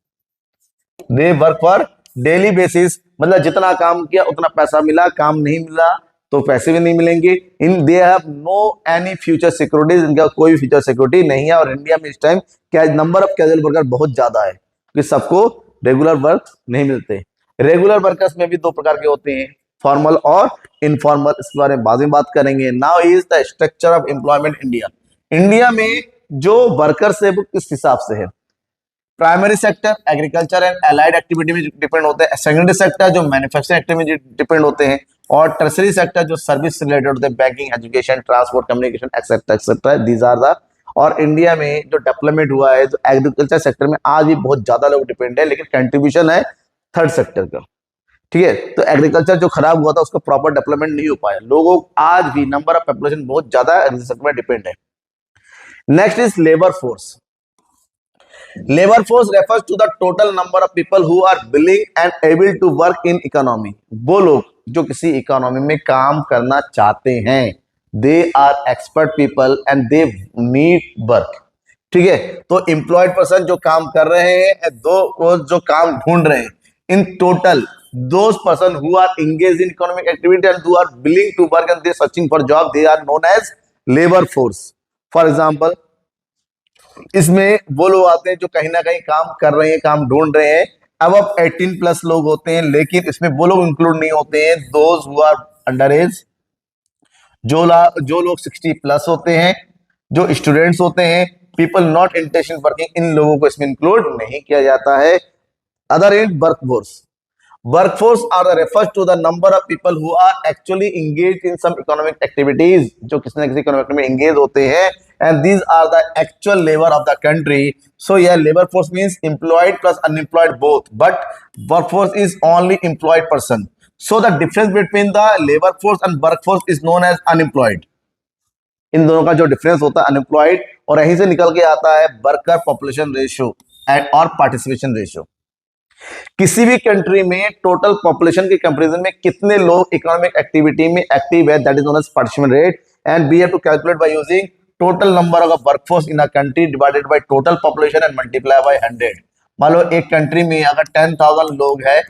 They work for daily basis, मतलब जितना काम किया उतना पैसा मिला, काम नहीं मिला तो पैसे भी नहीं मिलेंगे। In they have no any future securities, इनका कोई फ्यूचर सिक्योरिटी नहीं है। और इंडिया में इस टाइम क्या नंबर ऑफ कैजुअल वर्कर बहुत ज्यादा है, कि सबको रेगुलर वर्क नहीं मिलते। रेगुलर वर्कर्स में भी दो प्रकार के होते हैं, फॉर्मल और इनफॉर्मल, इसके बारे में बाद में बात करेंगे। Now is the structure of employment India. India में जो वर्कर्स है वो किस हिसाब से है? Primary sector agriculture and allied activity में डिपेंड होते हैं, सेकेंडरी सेक्टर जो मैन्युफैक्चरिंग एक्टिविटी में डिपेंड होते हैं, और टर्सरी सेक्टर जो सर्विस से रिलेटेड होते हैं, banking, education, transport, communication etcetera etcetera, these are the. और इंडिया में जो डेवलपमेंट हुआ है, जो एग्रीकल्चर सेक्टर में आज भी बहुत ज्यादा लोग डिपेंड है, लेकिन कंट्रीब्यूशन है थर्ड सेक्टर का। ठीक है, तो एग्रीकल्चर जो खराब हुआ था उसका प्रॉपर डेवलपमेंट नहीं हो पाया, लोगों आज भी नंबर ऑफ पॉपुलेशन बहुत ज्यादा एग्रीकल्चर में डिपेंड है। Next is labour force. Labor force refers to the total number of people who are willing and able to work in economy. वो लोग जो किसी इकोनॉमी में काम करना चाहते हैं, they are expert people and they need work. ठीक है, तो एम्प्लॉयड पर्सन जो काम कर रहे हैं, दो जो काम ढूंढ रहे हैं, in total those person who are engaged in economic activity and who are willing to work and they searching for job, they are known as labor force. For example, इसमें वो लोग आते हैं जो कहीं ना कहीं काम कर रहे हैं, काम ढूंढ रहे हैं, अब 18 प्लस लोग होते हैं, लेकिन इसमें वो लोग इंक्लूड नहीं होते हैं those who are under age, जो लोग 60 प्लस होते हैं, जो स्टूडेंट्स होते हैं, पीपल नॉट इंटेंशन वर्किंग, इन लोगों को इसमें इंक्लूड नहीं किया जाता है। Other in workforce, workforce are refers to the number of people who are actually engaged in some economic activities, जो किसी न किसी इकोनॉमिक में एंगेज होते हैं, and these are the actual labor of the country. So yeah, labor force means employed plus unemployed both, but workforce is only employed person. So the difference between the labor force and workforce is known as unemployed. इन दोनों का जो difference होता है unemployed, और यहीं से निकल के आता है वर्कर पॉपुलेशन रेशियो और पार्टिसिपेशन रेशियो। किसी भी कंट्री में टोटल पॉपुलेशन के कंपैरिजन में कितने लोग इकोनॉमिक एक्टिविटी में एक्टिव है, that is known as participation rate, and we have to calculate by using total number of workforce in a country divided by total population and multiply by 100। मान लो एक country में अगर 10,000 लोग है,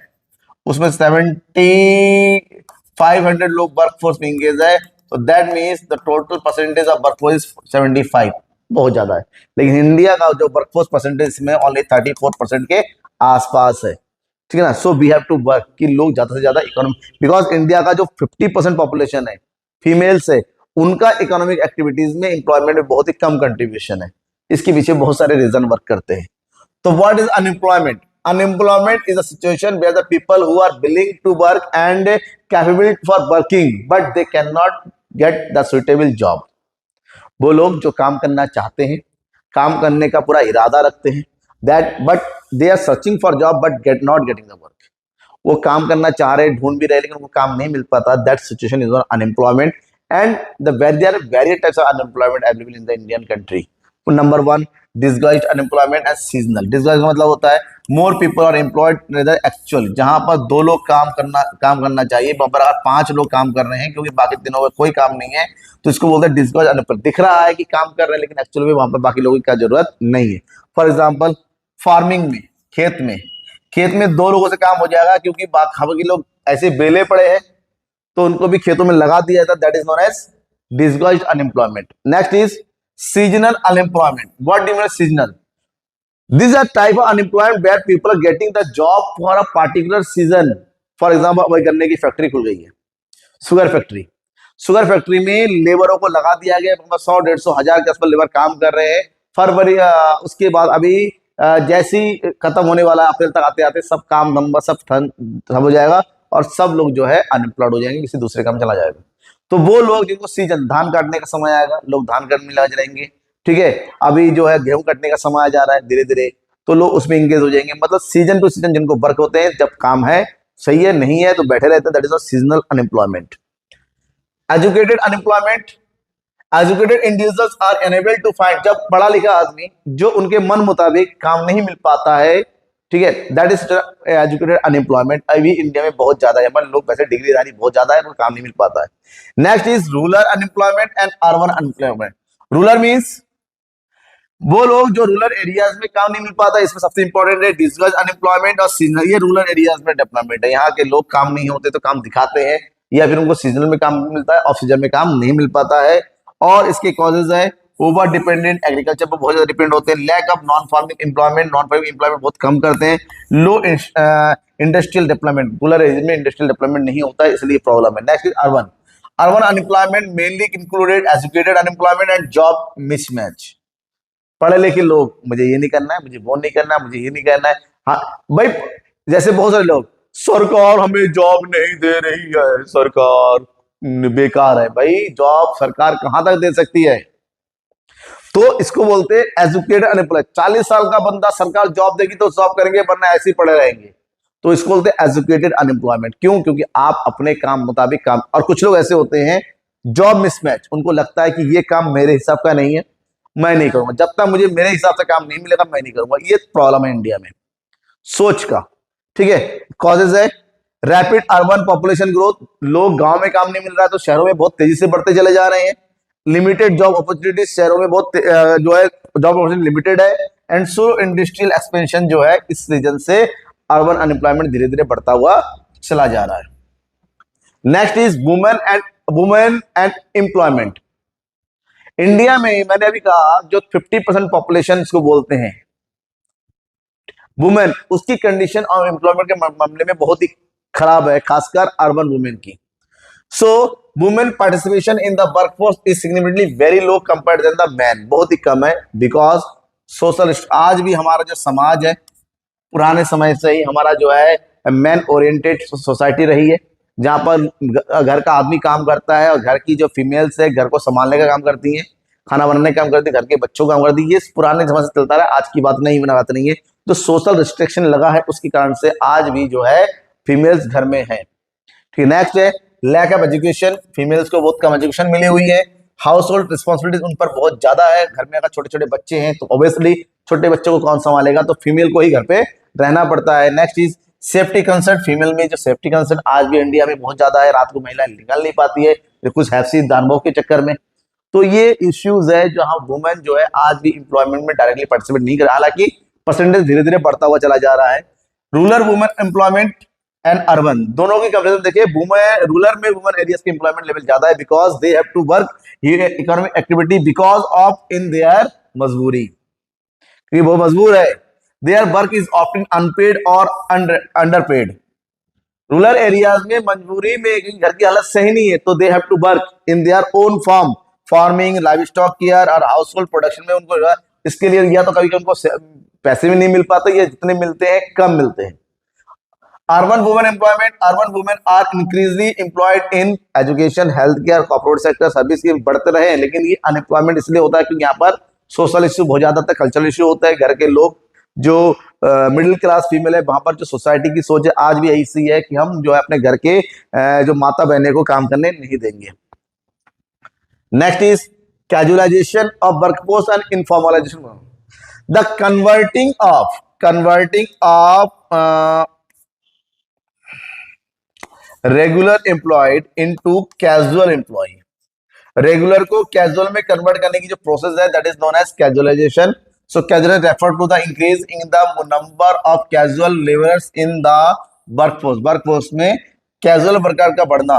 उसमें 7,500 लोग वर्कफोर्स में एंगेज है, तो that means the total percentage of workforce is 75, बहुत ज्यादा है। लेकिन इंडिया का जो वर्कफोर्स परसेंटेज में ओनली 34% के आसपास है। ठीक है ना, so we have to work कि लोग ज्यादा से ज्यादा इकोनॉमी, बिकॉज इंडिया का जो 50% पॉपुलेशन है फीमेल्स है, उनका इकोनॉमिक एक्टिविटीज में एम्प्लॉयमेंट में बहुत ही कम कंट्रीब्यूशन है। इसके पीछे बहुत सारे रीजन वर्क करते हैं। तो what is unemployment? Unemployment is a situation where the people who are willing to work and capable for working but they can not get the suitable job. वो लोग जो काम करना चाहते हैं, काम करने का पूरा इरादा रखते हैं, that but they are searching for job but get not getting the work. वो काम करना चाह रहे, ढूंढ भी रहे, लेकिन उनको काम नहीं मिल पाता, that situation is unemployment. And there are various types of unemployment available in the Indian country. Number one, disguised unemployment and seasonal. Disguised का मतलब होता है more people are employed rather actual, जहां पर दो लोग काम करना चाहिए, पर अगर 5 लोग काम कर रहे हैं क्योंकि बाकी तीनों का कोई काम नहीं है, तो इसको बोलते हैं disguised unemployment। दिख रहा है कि काम कर रहे हैं, लेकिन एक्चुअली वहां पर बाकी लोगों की क्या जरूरत नहीं है। फॉर एग्जाम्पल फार्मिंग में, खेत में 2 लोगों से काम हो जाएगा, क्योंकि बाकी लोग ऐसे बेले पड़े हैं तो उनको भी खेतों में लगा दिया जाता, that is known as disguised unemployment. Next is seasonal unemployment. What do you mean seasonal? This is a type of unemployment where people are getting the job for a particular season. For example, अब गन्ने की factory खुल गई है, sugar factory में लेबरों को लगा दिया गया, 100-150 हजार के आसपास लेबर काम कर रहे हैं। फरवरी उसके बाद अभी जैसी खत्म होने वाला, अप्रैल तक आते आते सब काम नंबर सब हो जाएगा और सब लोग जो है अनएम्प्लॉयड हो जाएंगे, किसी दूसरे काम चला जाएगा। तो वो लोग जिनको सीजन, धान काटने का समय आएगा, लोग धान काटने में लग जाएंगे। ठीक है, अभी जो है गेहूं कटने का समय आ जा रहा है धीरे धीरे, तो लोग उसमें एंगेज हो जाएंगे। मतलब सीजन टू सीजन जिनको वर्क होते हैं, जब काम है सही है, नहीं है तो बैठे रहते हैं, that is seasonal unemployment. Educated unemployment, educated individuals are unable to find, जब पढ़ा लिखा आदमी जो उनके मन मुताबिक काम नहीं मिल पाता है, ठीक है, दैट इज एजुकेटेड अनएम्प्लॉयमेंट। अभी इंडिया में बहुत ज्यादा है, मतलब लोग वैसे डिग्रीधारी बहुत ज्यादा है, तो काम नहीं मिल पाता है। Next is rural unemployment and urban unemployment. Rural means वो लोग जो रूरल एरियाज में काम नहीं मिल पाता, इसमें सबसे इंपॉर्टेंट है डिसगाइज्ड अनएम्प्लॉयमेंट और सीजनल। ये रूरल एरियाज में डेवलपमेंट है, यहाँ के लोग काम नहीं होते तो काम दिखाते हैं, या फिर उनको सीजनल में काम मिलता है, ऑफ सीजन में काम नहीं मिल पाता है। और इसके कॉजेज है ओवर डिपेंडेंट, एग्रीकल्चर पर बहुत ज्यादा डिपेंड होते हैं। Lack of non farming employment, non farming employment बहुत कम करते हैं। Low industrial development, rural area में इंडस्ट्रियल डेवलपमेंट नहीं होता है, इसलिए प्रॉब्लम है। Next is urban. Urban unemployment mainly included educated unemployment and job mismatch. पढ़े लिखे लोग, मुझे ये नहीं करना है, मुझे वो नहीं करना है, मुझे ये नहीं करना है। हाँ भाई, जैसे बहुत सारे लोग, सरकार हमें जॉब नहीं दे रही है, सरकार बेकार है। भाई जॉब सरकार कहां तक दे सकती है? तो इसको बोलते हैं एजुकेटेड अनएम्प्लॉयड। 40 साल का बंदा सरकार जॉब देगी तो जॉब करेंगे, वरना ऐसे ही पड़े रहेंगे। तो इसको बोलते हैं एजुकेटेड अनएम्प्लॉयमेंट। क्यों? क्योंकि आप अपने काम मुताबिक काम, और कुछ लोग ऐसे होते हैं जॉब मिसमैच, उनको लगता है कि ये काम मेरे हिसाब का नहीं है, मैं नहीं करूंगा, जब तक मुझे मेरे हिसाब से काम नहीं मिलेगा मैं नहीं करूंगा। ये प्रॉब्लम है इंडिया में सोच का। ठीक है, कॉजेज है रैपिड अर्बन पॉपुलेशन ग्रोथ, लोग गांव में काम नहीं मिल रहा है तो शहरों में बहुत तेजी से बढ़ते चले जा रहे हैं। लिमिटेड जॉब अपॉर्चुनिटीज, शहरों में बहुत जो है जॉब अपॉर्चुनिटी लिमिटेड है। एंड सो इंडस्ट्रियल एक्सपेंशन जो है, इस रीजन से अर्बन अनएम्प्लॉयमेंट धीरे धीरे बढ़ता हुआ चला जा रहा है। Next is women and employment. India में मैंने अभी कहा जो 50% पॉपुलेशन इसको बोलते हैं वुमेन, उसकी कंडीशन और एम्प्लॉयमेंट के मामले में बहुत ही खराब है, खासकर अर्बन वुमेन की। So women participation in the workforce is significantly very low compared then the man, बहुत ही कम है। बिकॉज सोशल, आज भी हमारा जो समाज है पुराने समय से ही हमारा जो है मैन ओरिएंटेड सोसाइटी रही है, जहां पर घर का आदमी काम करता है और घर की जो फीमेल्स है घर को संभालने का काम करती हैं, खाना बनाने का काम करती है, घर के बच्चों का काम करती है। ये पुराने समय से चलता रहा, आज की बात नहीं, बात नहीं है। जो सोशल रिस्ट्रिक्शन लगा है उसके कारण से आज भी जो है फीमेल्स घर में है। ठीक, नेक्स्ट है लैक ऑफ एजुकेशन, फीमेल्स को बहुत कम एजुकेशन मिली हुई है। हाउस होल्ड रिस्पॉन्सिबिलिटीज उन पर बहुत ज्यादा है, घर में अगर छोटे छोटे बच्चे हैं तो ऑब्वियसली छोटे बच्चों को कौन संभालेगा, तो फीमेल को ही घर पे रहना पड़ता है। Next is safety concern, female में जो सेफ्टी कंसर्न आज भी इंडिया में बहुत ज्यादा है, रात को महिला निकल नहीं पाती है कुछ हैफसी दानवों के चक्कर में। तो ये इश्यूज है जहां वुमेन जो है आज भी इंप्लॉयमेंट में डायरेक्टली पार्टिसिपेट नहीं कर रहा, हालांकि परसेंटेज धीरे धीरे बढ़ता हुआ चला जा रहा है। Rural women employment and urban, दोनों की कंपैरिजन देखिए, रूरल में वुमेन एरियाज के एम्प्लॉयमेंट लेवल ज्यादा है, because they have to work economic activity because of in their मजबूरी, क्योंकि वो मजबूर है। Their work is often unpaid और अंडरपेड। रूरल एरियाज में मजबूरी में घर की हालत सही नहीं है तो they have to work in their own farm, farming, livestock care और हाउस होल्ड प्रोडक्शन में उनको इसके लिए या तो कभी कभी उनको पैसे भी नहीं मिल पाते, या जितने मिलते हैं कम मिलते हैं। Urban women employment, urban women are increasingly employed in education, health care, corporate sector, service के बढ़ते रहे, लेकिन ये अनएम्प्लॉयमेंट इसलिए होता है क्योंकि यहाँ पर सोशल इश्यू बहुत ज्यादा था, कल्चरल इश्यू होता है। घर के लोग जो मिडिल क्लास फीमेल है, वहां पर जो सोसाइटी की सोच है आज भी ऐसी है कि हम जो है अपने घर के जो माता बहने को काम करने नहीं देंगे। Next is casualization of workforce and informalization. The converting of regular employed into casual employ, regular को कैजुअल में कन्वर्ट करने की जो प्रोसेस है that is known as casualization. So casual refer to the increase in the number of casual labourers in the workforce, workforce में casual worker का बढ़ना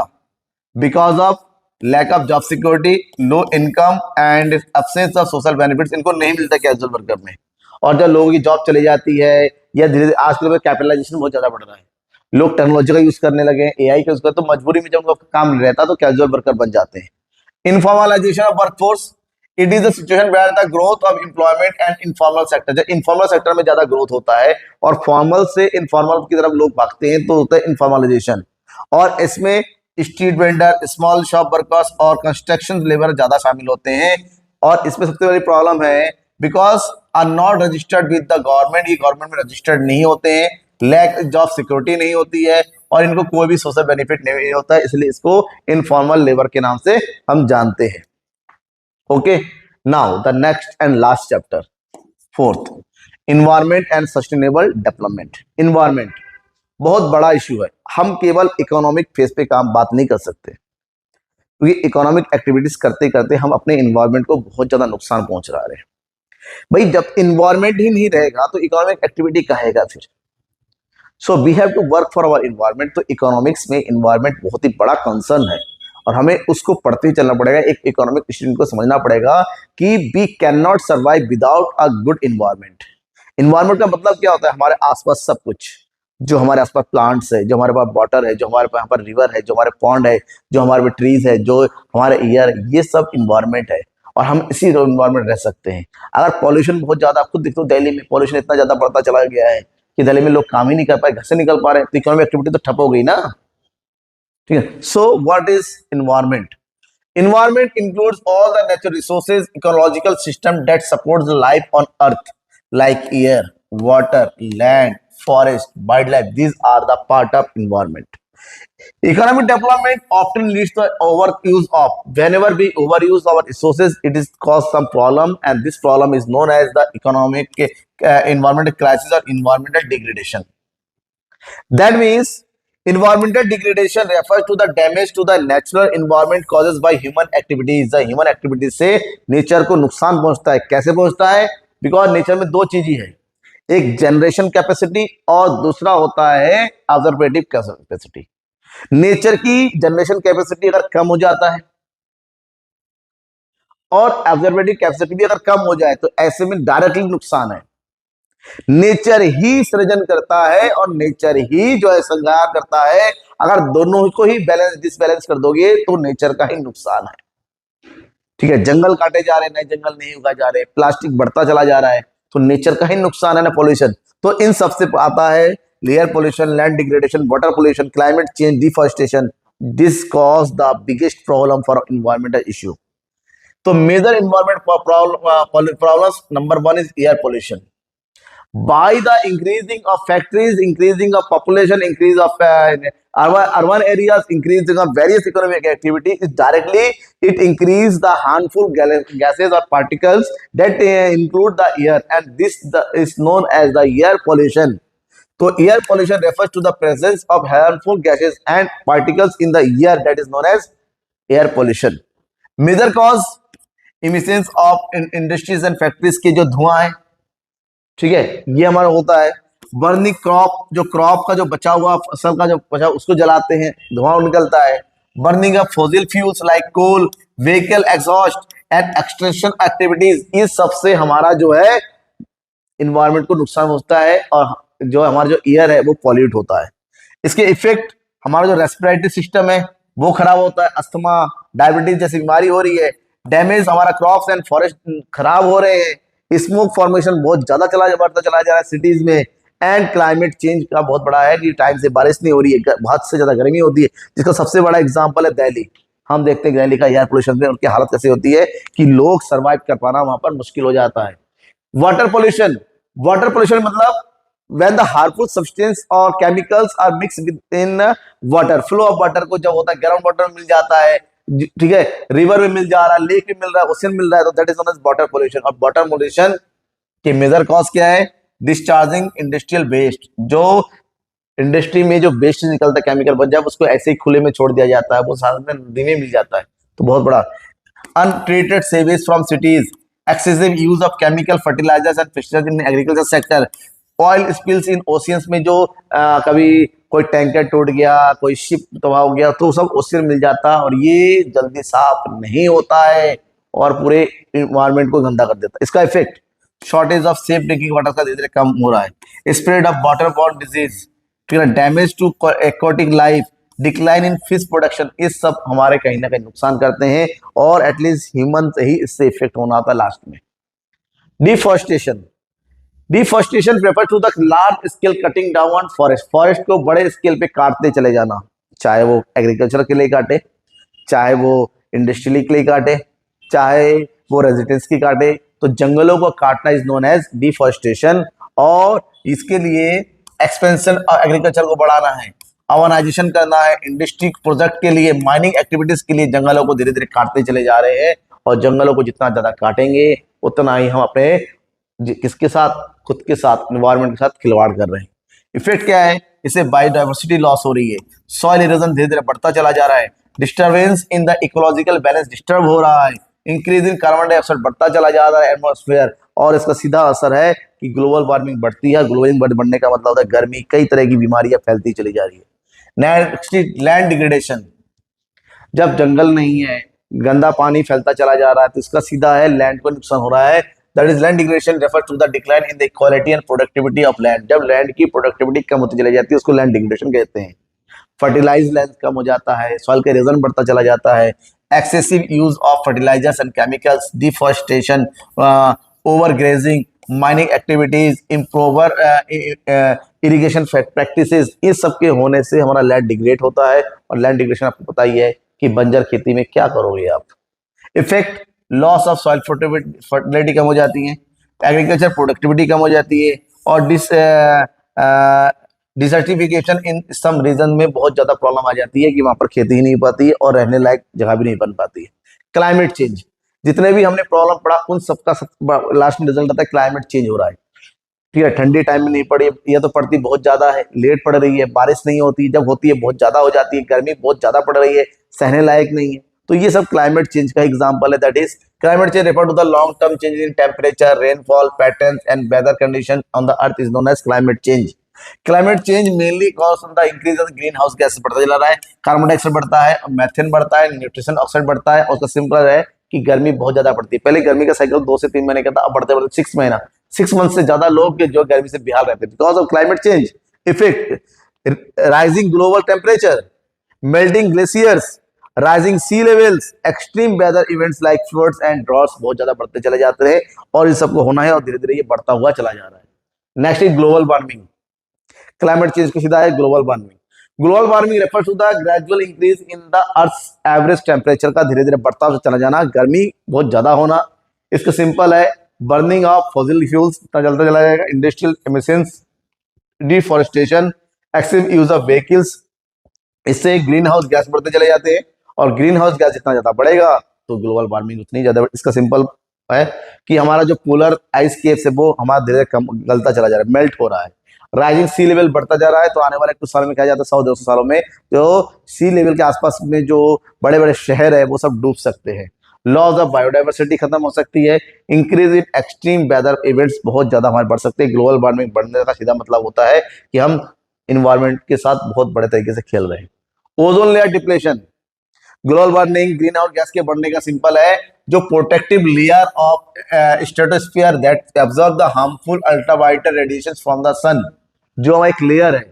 because of lack of job security, low income and absence of social benefits, इनको नहीं मिलता casual worker में। और जब लोगों की जॉब चली जाती है या धीरे धीरे आजकल कैपिटलाइजेशन बहुत ज्यादा बढ़ रहा है, लोग टेक्नोलॉजी का यूज करने लगे, एआई का यूज करते, तो मजबूरी में जब उनका काम नहीं रहता तो कैजुअल वर्कर बन जाते हैं। Informalization of workforce, it is the situation where the growth of employment and informal sector, जब इनफॉर्मल सेक्टर में ज्यादा ग्रोथ होता है और फॉर्मल से इनफॉर्मल की तरफ लोग भागते हैं तो होता है इनफॉर्मलाइजेशन। और इसमें street vendor, small shop workers और कंस्ट्रक्शन लेबर ज्यादा शामिल होते हैं। और इसमें सबसे बड़ी प्रॉब्लम है because are not registered with the government, ये गवर्नमेंट में रजिस्टर्ड नहीं होते हैं, लैक जॉब सिक्योरिटी नहीं होती है और इनको कोई भी सोशल बेनिफिट नहीं होता है, इसलिए इसको इनफॉर्मल लेबर के नाम से हम जानते हैं। Okay, now the next and last chapter, fourth, environment and sustainable development. Environment बहुत बड़ा इश्यू है, हम केवल इकोनॉमिक फेज पे काम बात नहीं कर सकते, क्योंकि इकोनॉमिक एक्टिविटीज करते करते हम अपने इन्वायरमेंट को बहुत ज्यादा नुकसान पहुंच रहा है। भाई जब इन्वायरमेंट ही नहीं रहेगा तो इकोनॉमिक एक्टिविटी कहेगा फिर। So we have to work for our environment. तो इकोनॉमिक्स में इन्वायरमेंट बहुत ही बड़ा कंसर्न है और हमें उसको पढ़ते ही चलना पड़ेगा। एक इकोनॉमिक स्टूडेंट को समझना पड़ेगा कि we can not survive without a good environment. Environment का मतलब क्या होता है? हमारे आसपास सब कुछ, जो हमारे आसपास प्लांट्स है, जो हमारे पास वाटर है, जो हमारे पास यहाँ पर रिवर है, जो हमारे पॉन्ड है, जो हमारे पास ट्रीज है, जो हमारे एयर, ये सब इन्वायरमेंट है और हम इसी इन्वायरमेंट रह सकते हैं। अगर पॉल्यूशन बहुत ज्यादा, खुद देखते हो दिल्ली में पॉल्यूशन इतना ज्यादा बढ़ता चला गया है कि दिल्ली में लोग काम ही नहीं कर पाए, घर से निकल पा रहे हैं, तो इकोनॉमिक एक्टिविटी तो ठप हो गई ना। ठीक है, so what is environment? Environment includes all the natural resources, ecological system that supports the life on Earth, like air, water, land, forest, wildlife. These are the part of environment. Economic development often leads to overuse of. Whenever we overuse our resources, it is cause some problem, and this problem is known as the economic environmental crisis or environmental degradation. That means environmental degradation refers to the damage to the natural environment caused by human activities. The human activities से nature को नुकसान पहुंचता है। कैसे पहुंचता है? Because nature में दो चीज ही है, एक जनरेशन कैपेसिटी और दूसरा होता है ऑब्जर्वेटिव कैपेसिटी। नेचर की जनरेशन कैपेसिटी अगर कम हो जाता है और ऑब्जर्वेटिव कैपेसिटी भी अगर कम हो जाए तो ऐसे में डायरेक्टली नुकसान है। नेचर ही सृजन करता है और नेचर ही जो है संहार करता है। अगर दोनों को ही बैलेंस डिसबैलेंस कर दोगे तो नेचर का ही नुकसान है। ठीक है, जंगल काटे जा रहे हैं, नए जंगल नहीं उगाए जा रहे, प्लास्टिक बढ़ता चला जा रहा है, तो नेचर का ही नुकसान है ना, पोल्यूशन। तो इन सबसे आता है air pollution, land degradation, water pollution, climate change, deforestation. This cause the biggest problem for environmental issue. तो major environment problems number 1 is air pollution. By the increasing of factories, increasing of population, increase of urban areas, increasing of various economic activities, it increase the harmful gases or particles that include the air, and this is known as the air pollution. So air pollution refers to the presence of harmful gases and particles in the air, that is known as air pollution. Major cause emissions of industries and factories के जो धुआं है, ठीक है, ये हमारा होता है। बर्निंग क्रॉप, जो क्रॉप का जो बचा हुआ फसल का जो बचा उसको जलाते हैं, धुआं निकलता है। Burning of fossil fuels like coal, vehicle exhaust and extraction activities, इस सबसे हमारा जो है इन्वायरमेंट को नुकसान होता है और जो हमारा जो एयर है वो पॉल्यूट होता है। इसके इफेक्ट हमारा जो रेस्पिरेटरी सिस्टम है वो खराब होता है, अस्थमा, डायबिटीज जैसी बीमारी हो रही है। डैमेज, हमारा क्रॉप्स एंड फॉरेस्ट खराब हो रहे हैं। स्मोक फॉर्मेशन बहुत ज्यादा बढ़ता चला जा रहा है सिटीज में। एंड क्लाइमेट चेंज का बहुत बड़ा है कि टाइम से बारिश नहीं हो रही है, बहुत से ज्यादा गर्मी होती है, जिसका सबसे बड़ा एग्जांपल है दिल्ली। हम देखते हैं दिल्ली का एयर पोल्यूशन में उनकी हालत कैसी होती है कि लोग सर्वाइव कर पाना वहां पर मुश्किल हो जाता है। वाटर पोल्यूशन, वाटर पोल्यूशन मतलब when the harmful substance or chemicals are mixed within water, flow of water को जब होता है ग्राउंड वाटर मिल जाता है, ठीक है, रिवर में मिल जा रहा है, लेक में मिल रहा है, ओशन मिल रहा है, तो that is known as water pollution. और वाटर पोल्यूशन के मेजर कॉज क्या है? डिस्चार्जिंग इंडस्ट्रियल वेस्ट, जो इंडस्ट्री में जो वेस्ट निकलता है केमिकल बच जाए उसको ऐसे ही खुले में छोड़ दिया जाता है, वो साथ में नदी में मिल जाता है, तो बहुत बड़ा। Untreated sewage from cities, excessive use of chemical fertilizers and pesticides in agriculture sector, oil spills in oceans में, जो कभी कोई टैंकर टूट गया, कोई शिप तबाह हो गया, तो सब ओशियन मिल जाता है और ये जल्दी साफ नहीं होता है और पूरे इन्वायरमेंट को गंदा कर देता है। इसका effect shortage of safe drinking water का धीरे धीरे कम हो रहा है। Spread of water borne disease, ठीक है, damage to aquatic life, decline in fish production, इस सब हमारे कहीं ना कहीं नुकसान करते हैं और एटलीस्ट ह्यूमन से ही इससे इफेक्ट होना होता है लास्ट में। Deforestation, deforestation refer to the large scale cutting down forest, forest को बड़े स्केल पे काटते चले जाना, चाहे वो एग्रीकल्चर के लिए काटे, चाहे वो इंडस्ट्रियल के लिए काटे, चाहे वो रेजिडेंस की काटे, तो जंगलों को काटना इज नोन एज डिफॉरेस्टेशन। और इसके लिए एक्सपेंशन एग्रीकल्चर को बढ़ाना है, अर्बनाइजेशन करना है, इंडस्ट्री प्रोजेक्ट के लिए, माइनिंग एक्टिविटीज के लिए जंगलों को धीरे धीरे काटते चले जा रहे हैं और जंगलों को जितना ज्यादा काटेंगे उतना ही हम अपने किसके साथ, खुद के साथ, एनवायरनमेंट के साथ खिलवाड़ कर रहे हैं। इफेक्ट क्या है? इससे बायोडाइवर्सिटी लॉस हो रही है, सॉइल इरोजन धीरे धीरे बढ़ता चला जा रहा है, disturbance in the ecological balance disturb हो रहा है, इंक्रीज इन कार्बन डाइऑक्साइड बढ़ता चला जा रहा है एटमॉस्फेयर, और इसका सीधा असर है कि ग्लोबल वार्मिंग बढ़ती है। ग्लोबल बढ़ने का मतलब होता है गर्मी, कई तरह की बीमारियां फैलती चली जा रही है। नेक्स्ट लैंड डिग्रेडेशन, जब जंगल नहीं है, गंदा पानी फैलता चला जा रहा है, तो इसका सीधा है लैंड को नुकसान हो रहा है। That is land degradation refer to the decline in the quality and productivity of land. जब लैंड की प्रोडक्टिविटी कम होती चली जाती है उसको लैंड डिग्रेडेशन कहते हैं। फर्टिलाइज लैंड कम हो जाता है, सॉइल का इरोजन बढ़ता चला जाता है, excessive use of fertilizers and chemicals, deforestation, over grazing, mining activities, improper irrigation practices, इस सब के होने से हमारा लैंड डिग्रेड होता है। और लैंड डिग्रेडेशन आपको पता ही है कि बंजर खेती में क्या करोगे आप। Effect, loss of soil fertility कम हो जाती है, एग्रीकल्चर प्रोडक्टिविटी कम हो जाती है, और डिसर्टिफिकेशन इन सम रीजन में बहुत ज्यादा प्रॉब्लम आ जाती है कि वहां पर खेती ही नहीं पाती है और रहने लायक जगह भी नहीं बन पाती है। क्लाइमेट चेंज, जितने भी हमने प्रॉब्लम पढ़ा उन सबका सब लास्ट में रिजल्ट आता है क्लाइमेट चेंज हो रहा है। ठीक है, ठंडी टाइम में नहीं पड़ी, यह तो पड़ती बहुत ज्यादा है, लेट पड़ रही है, बारिश नहीं होती, जब होती है बहुत ज्यादा हो जाती है, गर्मी बहुत ज्यादा पड़ रही है, सहने लायक नहीं है। तो ये सब क्लाइमेट चेंज का एग्जांपल है। That is climate change refer to the long term change in temperature, rainfall pattern and weather condition on the earth is known as climate change. Climate change mainly cause of the increase of green house gas बढ़ता चला रहा है, carbon dioxide बढ़ता है, methane बढ़ता है, nutrition oxide बढ़ता है, और उसका सिंपल है कि गर्मी बहुत ज्यादा पड़ती है। पहले गर्मी का साइकिल 2 से 3 महीने का था, अब बढ़ते बढ़ते 6 महीना, 6 मंथ से ज्यादा लोग जो गर्मी से बेहाल रहते हैं because of climate change. Effect, rising global temperature, melting glaciers, rising sea levels, extreme weather events like floods and droughts बहुत ज्यादा बढ़ते चले जाते हैं, और इन सबको होना है और धीरे धीरे ये बढ़ता हुआ चला जा रहा है। Next is global warming. Climate change का सीधा है global warming. Global warming refers to the gradual increase in the earth's average temperature का धीरे धीरे बढ़ता हुआ चला जाना, गर्मी बहुत ज्यादा होना। इसका सिंपल है, बर्निंग ऑफ फॉसिल फ्यूल्स चलता चला जाएगा, industrial emissions, deforestation, excessive use of vehicles, इससे ग्रीन हाउस गैस बढ़ते चले जाते हैं, और ग्रीन हाउस गैस जितना ज्यादा बढ़ेगा तो ग्लोबल वार्मिंग उतनी ज्यादा। इसका सिंपल है कि हमारा जो पोलर आइस केप्स है वो हमारा धीरे धीरे कम गलता चला जा रहा है, मेल्ट हो रहा है। राइजिंग सी लेवल बढ़ता जा रहा है, तो आने वाले कुछ सालों में कहा जाता है 100-200 सालों में जो सी लेवल के आसपास में जो बड़े बड़े शहर है वो सब डूब सकते हैं। लॉस ऑफ बायोडाइवर्सिटी खत्म हो सकती है, increase in extreme weather events बहुत ज्यादा हमारे बढ़ सकते हैं। ग्लोबल वार्मिंग बढ़ने का सीधा मतलब होता है कि हम इन्वायरमेंट के साथ बहुत बड़े तरीके से खेल रहे हैं। Ozone layer depletion, global warming green house gas के बढ़ने का सिंपल है, जो protective layer of stratosphere that absorb the harmful ultraviolet radiations from the sun, जो एक लेयर है,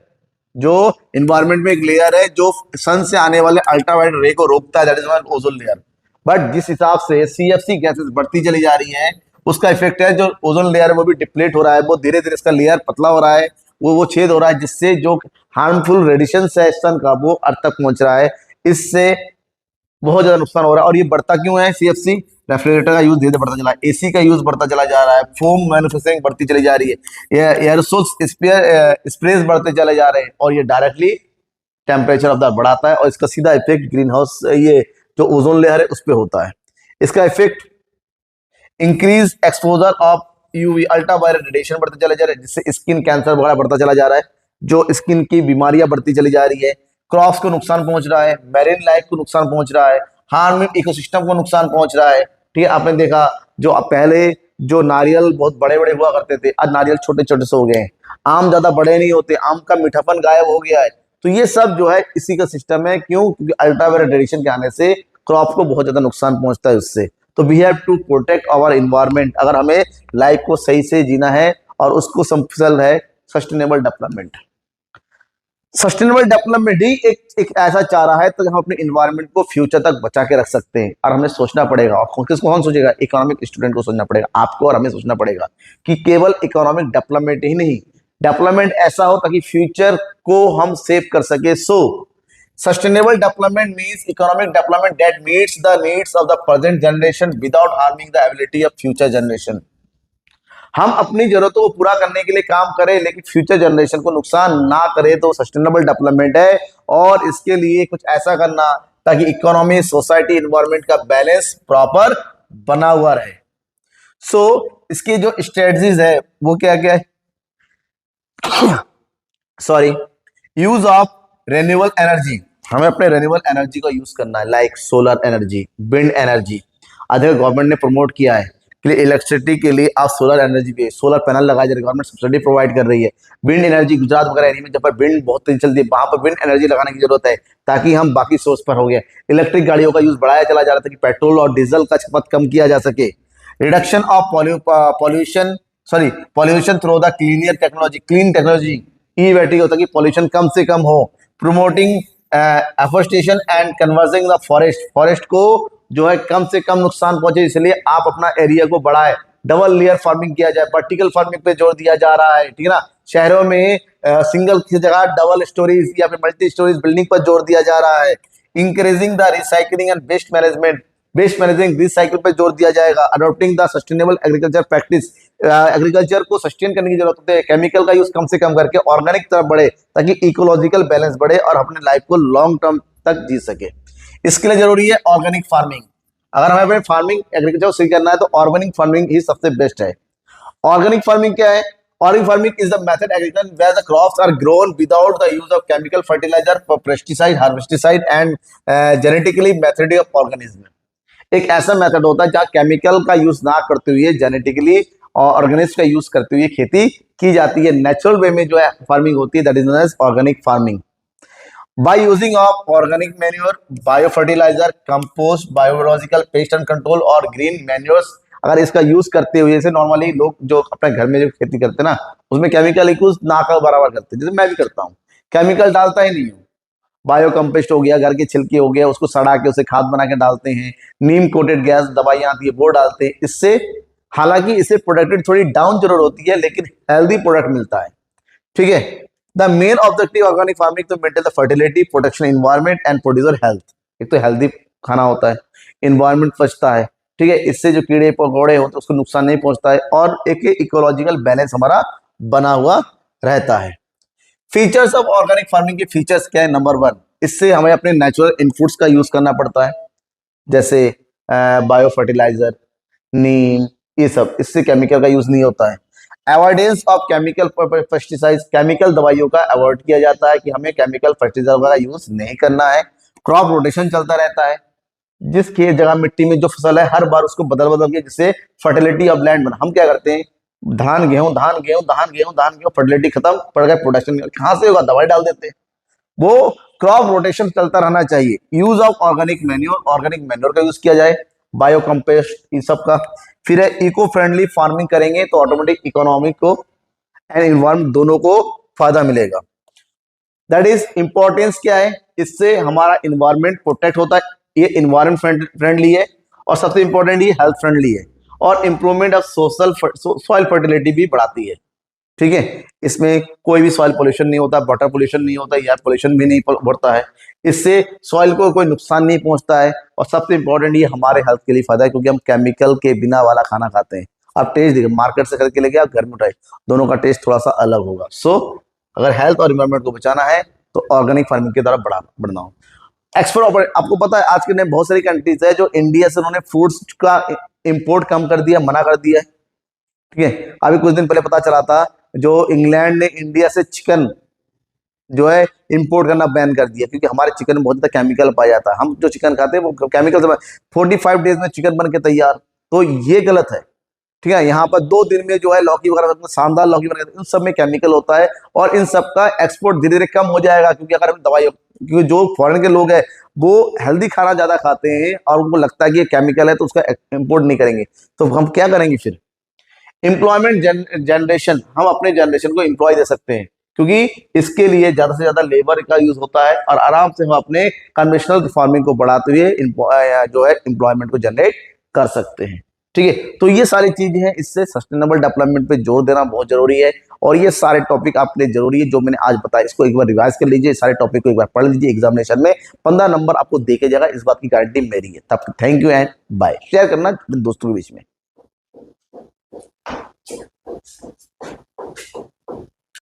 जो इन्वायरमेंट में एक लेयर है जो सन से आने वाले अल्ट्रावायलेट रे को रोकता है, that is not ozone layer. But जिस हिसाब से सीएफसी गैसेस बढ़ती चली जा रही हैं उसका इफेक्ट है जो ओजोन लेयर है वो भी डिप्लीट हो रहा है, वो धीरे धीरे इसका लेयर पतला हो रहा है, वो छेद हो रहा है, जिससे जो हार्मफुल रेडिएशन है सन का वो अर्थ तक पहुंच रहा है, इससे बहुत ज्यादा नुकसान हो रहा है। और ये बढ़ता क्यों है? सीएफसी रेफ्रिजरेटर का यूज धीरे धीरे बढ़ता चला है, एसी का यूज बढ़ता चला जा रहा है, फोम मैन्युफैक्चरिंग बढ़ती चली जा रही है, एयरोसोल्स स्प्रेज बढ़ते चले जा रहे हैं, और ये डायरेक्टली टेम्परेचर ऑफ द बढ़ाता है, और इसका सीधा इफेक्ट ग्रीन हाउस ये जो ओजोन लेयर है उस पर होता है। इसका effect increase exposure of UV ultraviolet radiation बढ़ते चले जा रहे हैं, जिससे स्किन कैंसर वगैरह बढ़ता चला जा रहा है, जो स्किन की बीमारियां बढ़ती चली जा रही है, क्रॉप्स को नुकसान पहुंच रहा है, मैरीन लाइफ को नुकसान पहुंच रहा है, हार्म इकोसिस्टम को नुकसान पहुंच रहा है। ठीक है, आपने देखा जो पहले जो नारियल बहुत बड़े बड़े हुआ करते थे, आज नारियल छोटे छोटे से हो गए हैं, आम ज्यादा बड़े नहीं होते, आम का मीठापन गायब हो गया है। तो ये सब जो है इसी का सिस्टम है, क्यों? क्योंकि अल्ट्रावायलेट रेडिएशन के आने से क्रॉप को बहुत ज्यादा नुकसान पहुंचता है उससे। तो we have to protect our environment, अगर हमें लाइफ को सही से जीना है और उसको संफल है सस्टेनेबल डेवलपमेंट। सस्टेनेबल डेवलपमेंट ही एक ऐसा चारा है तो हम अपने इन्वायरमेंट को फ्यूचर तक बचा के रख सकते हैं। और हमें सोचना पड़ेगा, और किसको कौन सोचेगा? इकोनॉमिक स्टूडेंट को सोचना पड़ेगा, आपको और हमें सोचना पड़ेगा कि केवल इकोनॉमिक डेवलपमेंट ही नहीं, डेवलपमेंट ऐसा हो ताकि फ्यूचर को हम सेव कर सके। सो sustainable development means economic development that meets the needs of the present generation without harming the ability of future generation. हम अपनी जरूरतों को पूरा करने के लिए काम करें लेकिन फ्यूचर जनरेशन को नुकसान ना करे, तो सस्टेनेबल डेवलपमेंट है। और इसके लिए कुछ ऐसा करना ताकि इकोनॉमी, सोसाइटी, इन्वायरमेंट का बैलेंस प्रॉपर बना हुआ रहे। सो इसकी जो स्ट्रेटजीज है वो क्या क्या है? Sorry, use of renewable energy, हमें अपने रेन्यूएबल एनर्जी को यूज करना है, like solar energy, wind energy. अधिक गवर्नमेंट ने प्रमोट किया है, के लिए, इलेक्ट्रिसिटी के लिए आप सोलर एनर्जी पे सोलर पैनल लगाए जा रहे, गवर्नमेंट सब्सिडी प्रोवाइड कर रही है। विंड एनर्जी, गुजरात वगैरह एरिया में जब पर विंड बहुत तेज चलती है वहां पर विंड एनर्जी लगाने की जरूरत है ताकि हम बाकी सोर्स पर हो गए। इलेक्ट्रिक गाड़ियों का यूज बढ़ाया चला जा रहा था कि पेट्रोल और डीजल का खपत कम किया जा सके। Reduction of pollution through the cleaner technology, clean technology, E battery होता है कि पॉल्यूशन कम से कम हो। Promoting afforestation and converging the forest को जो है कम से कम नुकसान पहुंचे, इसलिए आप अपना एरिया को बढ़ाए। डबल लेयर फार्मिंग किया जाए, वर्टिकल फार्मिंग पे जोर दिया जा रहा है, ठीक है ना। शहरों में सिंगल की जगह डबल स्टोरीज या फिर मल्टी स्टोरीज बिल्डिंग पर जोर दिया जा रहा है। Increasing the recycling and waste management, waste managing recycle पे जोर दिया जाएगा। Adopting the sustainable agriculture practice, agriculture को सस्टेन करने की जरूरत होती है, केमिकल का यूज कम से कम करके ऑर्गेनिक तरफ बढ़े ताकि इकोलॉजिकल बैलेंस बढ़े और अपने लाइफ को लॉन्ग टर्म तक जी सके। इसके लिए जरूरी है ऑर्गेनिक फार्मिंग। अगर हमें अपने फार्मिंग एग्रीकल्चर सही करना है तो ऑर्गेनिक फार्मिंग ही सबसे बेस्ट है। ऑर्गेनिक फार्मिंग क्या है? Organic farming is the method agriculture where the crops are grown without the use of chemical fertilizer, pesticide, herbicide and genetically method of organism. एक ऐसा मेथड होता है जहां केमिकल का यूज ना करते हुए जेनेटिकली और ऑर्गेनिज्म का यूज करते हुए खेती की जाती है। नेचुरल वे में जो है फार्मिंग होती है, that is known as organic farming. By using of organic manure, biofertilizer, compost, biological pest and control और green manures, अगर इसका यूज करते हुए, जैसे नॉर्मली लोग जो अपने घर में जो खेती करते हैं ना उसमें केमिकल यूज ना का बराबर करते हैं, जैसे मैं भी करता हूँ, केमिकल डालता ही नहीं हूँ। बायो कंपोस्ट हो गया, घर के छिलके हो गया, उसको सड़ा के उसे खाद बना के डालते हैं। नीम कोटेड गैस दवाइयाँ आती है वो डालते हैं। इससे हालांकि इससे प्रोडक्टिविटी थोड़ी डाउन जरूर होती है लेकिन हेल्दी प्रोडक्ट मिलता है, ठीक है। The main objective organic farming to maintain the fertility, protection environment and producer health. एक तो हेल्दी खाना होता है, एनवायरनमेंट बचता है, ठीक है, इससे जो कीड़े पकौड़े होते हैं उसको नुकसान नहीं पहुंचता है और एक इकोलॉजिकल बैलेंस हमारा बना हुआ रहता है। फीचर्स ऑफ ऑर्गेनिक फार्मिंग के फीचर्स क्या है? नंबर 1, इससे हमें अपने नेचुरल इनपुट्स का यूज करना पड़ता है, जैसे बायो फर्टिलाइजर, नीम, ये सब, इससे केमिकल का यूज नहीं होता है। Avoidance of chemical pesticides, chemical दवाइयों का अवॉइड किया जाता है कि हमें केमिकल फर्टिलाइजर का यूज नहीं करना है। क्रॉप रोटेशन चलता रहता है, जिस खेत जगह मिट्टी में जो फसल है हर बार उसको बदल बदल के, जिससे फर्टिलिटी ऑफ लैंड बना। हम क्या करते हैं, धान गेहूं धान गेहूं धान गेहूं धान गेहूं, फर्टिलिटी खत्म, पड़ गए प्रोडक्शन कहां से होगा, दवाई डाल देते हैं। वो क्रॉप रोटेशन चलता रहना चाहिए। Use of organic manure, organic manure का यूज किया जाए, बायो कंपोस्ट, इन सब का। फिर है इको फ्रेंडली फार्मिंग करेंगे तो ऑटोमेटिक इकोनॉमी को एंड इन्वायरमेंट दोनों को फायदा मिलेगा। दैट इज इंपॉर्टेंस क्या है, इससे हमारा इन्वायरमेंट प्रोटेक्ट होता है, ये इन्वायरमेंट फ्रेंडली है और सबसे इंपॉर्टेंट ये हेल्थ फ्रेंडली है और इंप्रूवमेंट ऑफ सॉइल फर्टिलिटी भी बढ़ाती है, ठीक है। इसमें कोई भी सॉइल पोल्यूशन नहीं होता, वाटर पोल्यूशन नहीं होता, एयर पोल्यूशन भी नहीं बढ़ता है, इससे सॉइल को कोई नुकसान नहीं पहुंचता है और सबसे इंपॉर्टेंट ये हमारे हेल्थ के लिए फायदा है क्योंकि हम केमिकल के बिना वाला खाना खाते हैं। आप टेस्ट देखिए, मार्केट से खरीद के लेके आप घर में उठाए, दोनों का टेस्ट थोड़ा सा अलग होगा। सो अगर हेल्थ और इन्वायरमेंट को बचाना है तो ऑर्गेनिक फार्मिंग की तरफ बढ़ना हो। एक्सपोर्ट, आपको पता है आज के टाइम बहुत सारी कंट्रीज है जो इंडिया से उन्होंने फ्रूट्स का इंपोर्ट कम कर दिया, मना कर दिया है, ठीक है। अभी कुछ दिन पहले पता चला था जो इंग्लैंड ने इंडिया से चिकन जो है इंपोर्ट करना बैन कर दिया क्योंकि हमारे चिकन में बहुत ज्यादा केमिकल पाया जाता है। हम जो चिकन खाते हैं वो केमिकल से 45 डेज में चिकन बन के तैयार, तो ये गलत है, ठीक है। यहाँ पर 2 दिन में जो है लौकी वगैरह शानदार लौकी वगैरह, इन सब में केमिकल होता है और इन सब का एक्सपोर्ट धीरे धीरे कम हो जाएगा क्योंकि अगर हम दवाई, क्योंकि जो फॉरेन के लोग हैं वो हेल्दी खाना ज्यादा खाते हैं और उनको लगता है कि ये केमिकल है तो उसका इंपोर्ट नहीं करेंगे, तो हम क्या करेंगे फिर? एम्प्लॉयमेंट जनरेशन, हम अपने जनरेशन को एम्प्लॉय दे सकते हैं क्योंकि इसके लिए ज्यादा से ज्यादा लेबर का यूज होता है और आराम से हम अपने कन्वेंशनल फार्मिंग को बढ़ाते हुए जो है एम्प्लॉयमेंट को जनरेट कर सकते हैं, ठीक है। तो ये सारी चीजें हैं, इससे सस्टेनेबल डेवलपमेंट पे जोर देना बहुत जरूरी है और ये सारे टॉपिक आपके लिए जरूरी है जो मैंने आज बताया, इसको एक बार रिवाइज कर लीजिए, सारे टॉपिक को एक बार पढ़ लीजिए, एग्जामिनेशन में 15 नंबर आपको देके जाएगा, इस बात की गारंटी मेरी है। तब thank you and bye. Share करना दोस्तों के बीच में।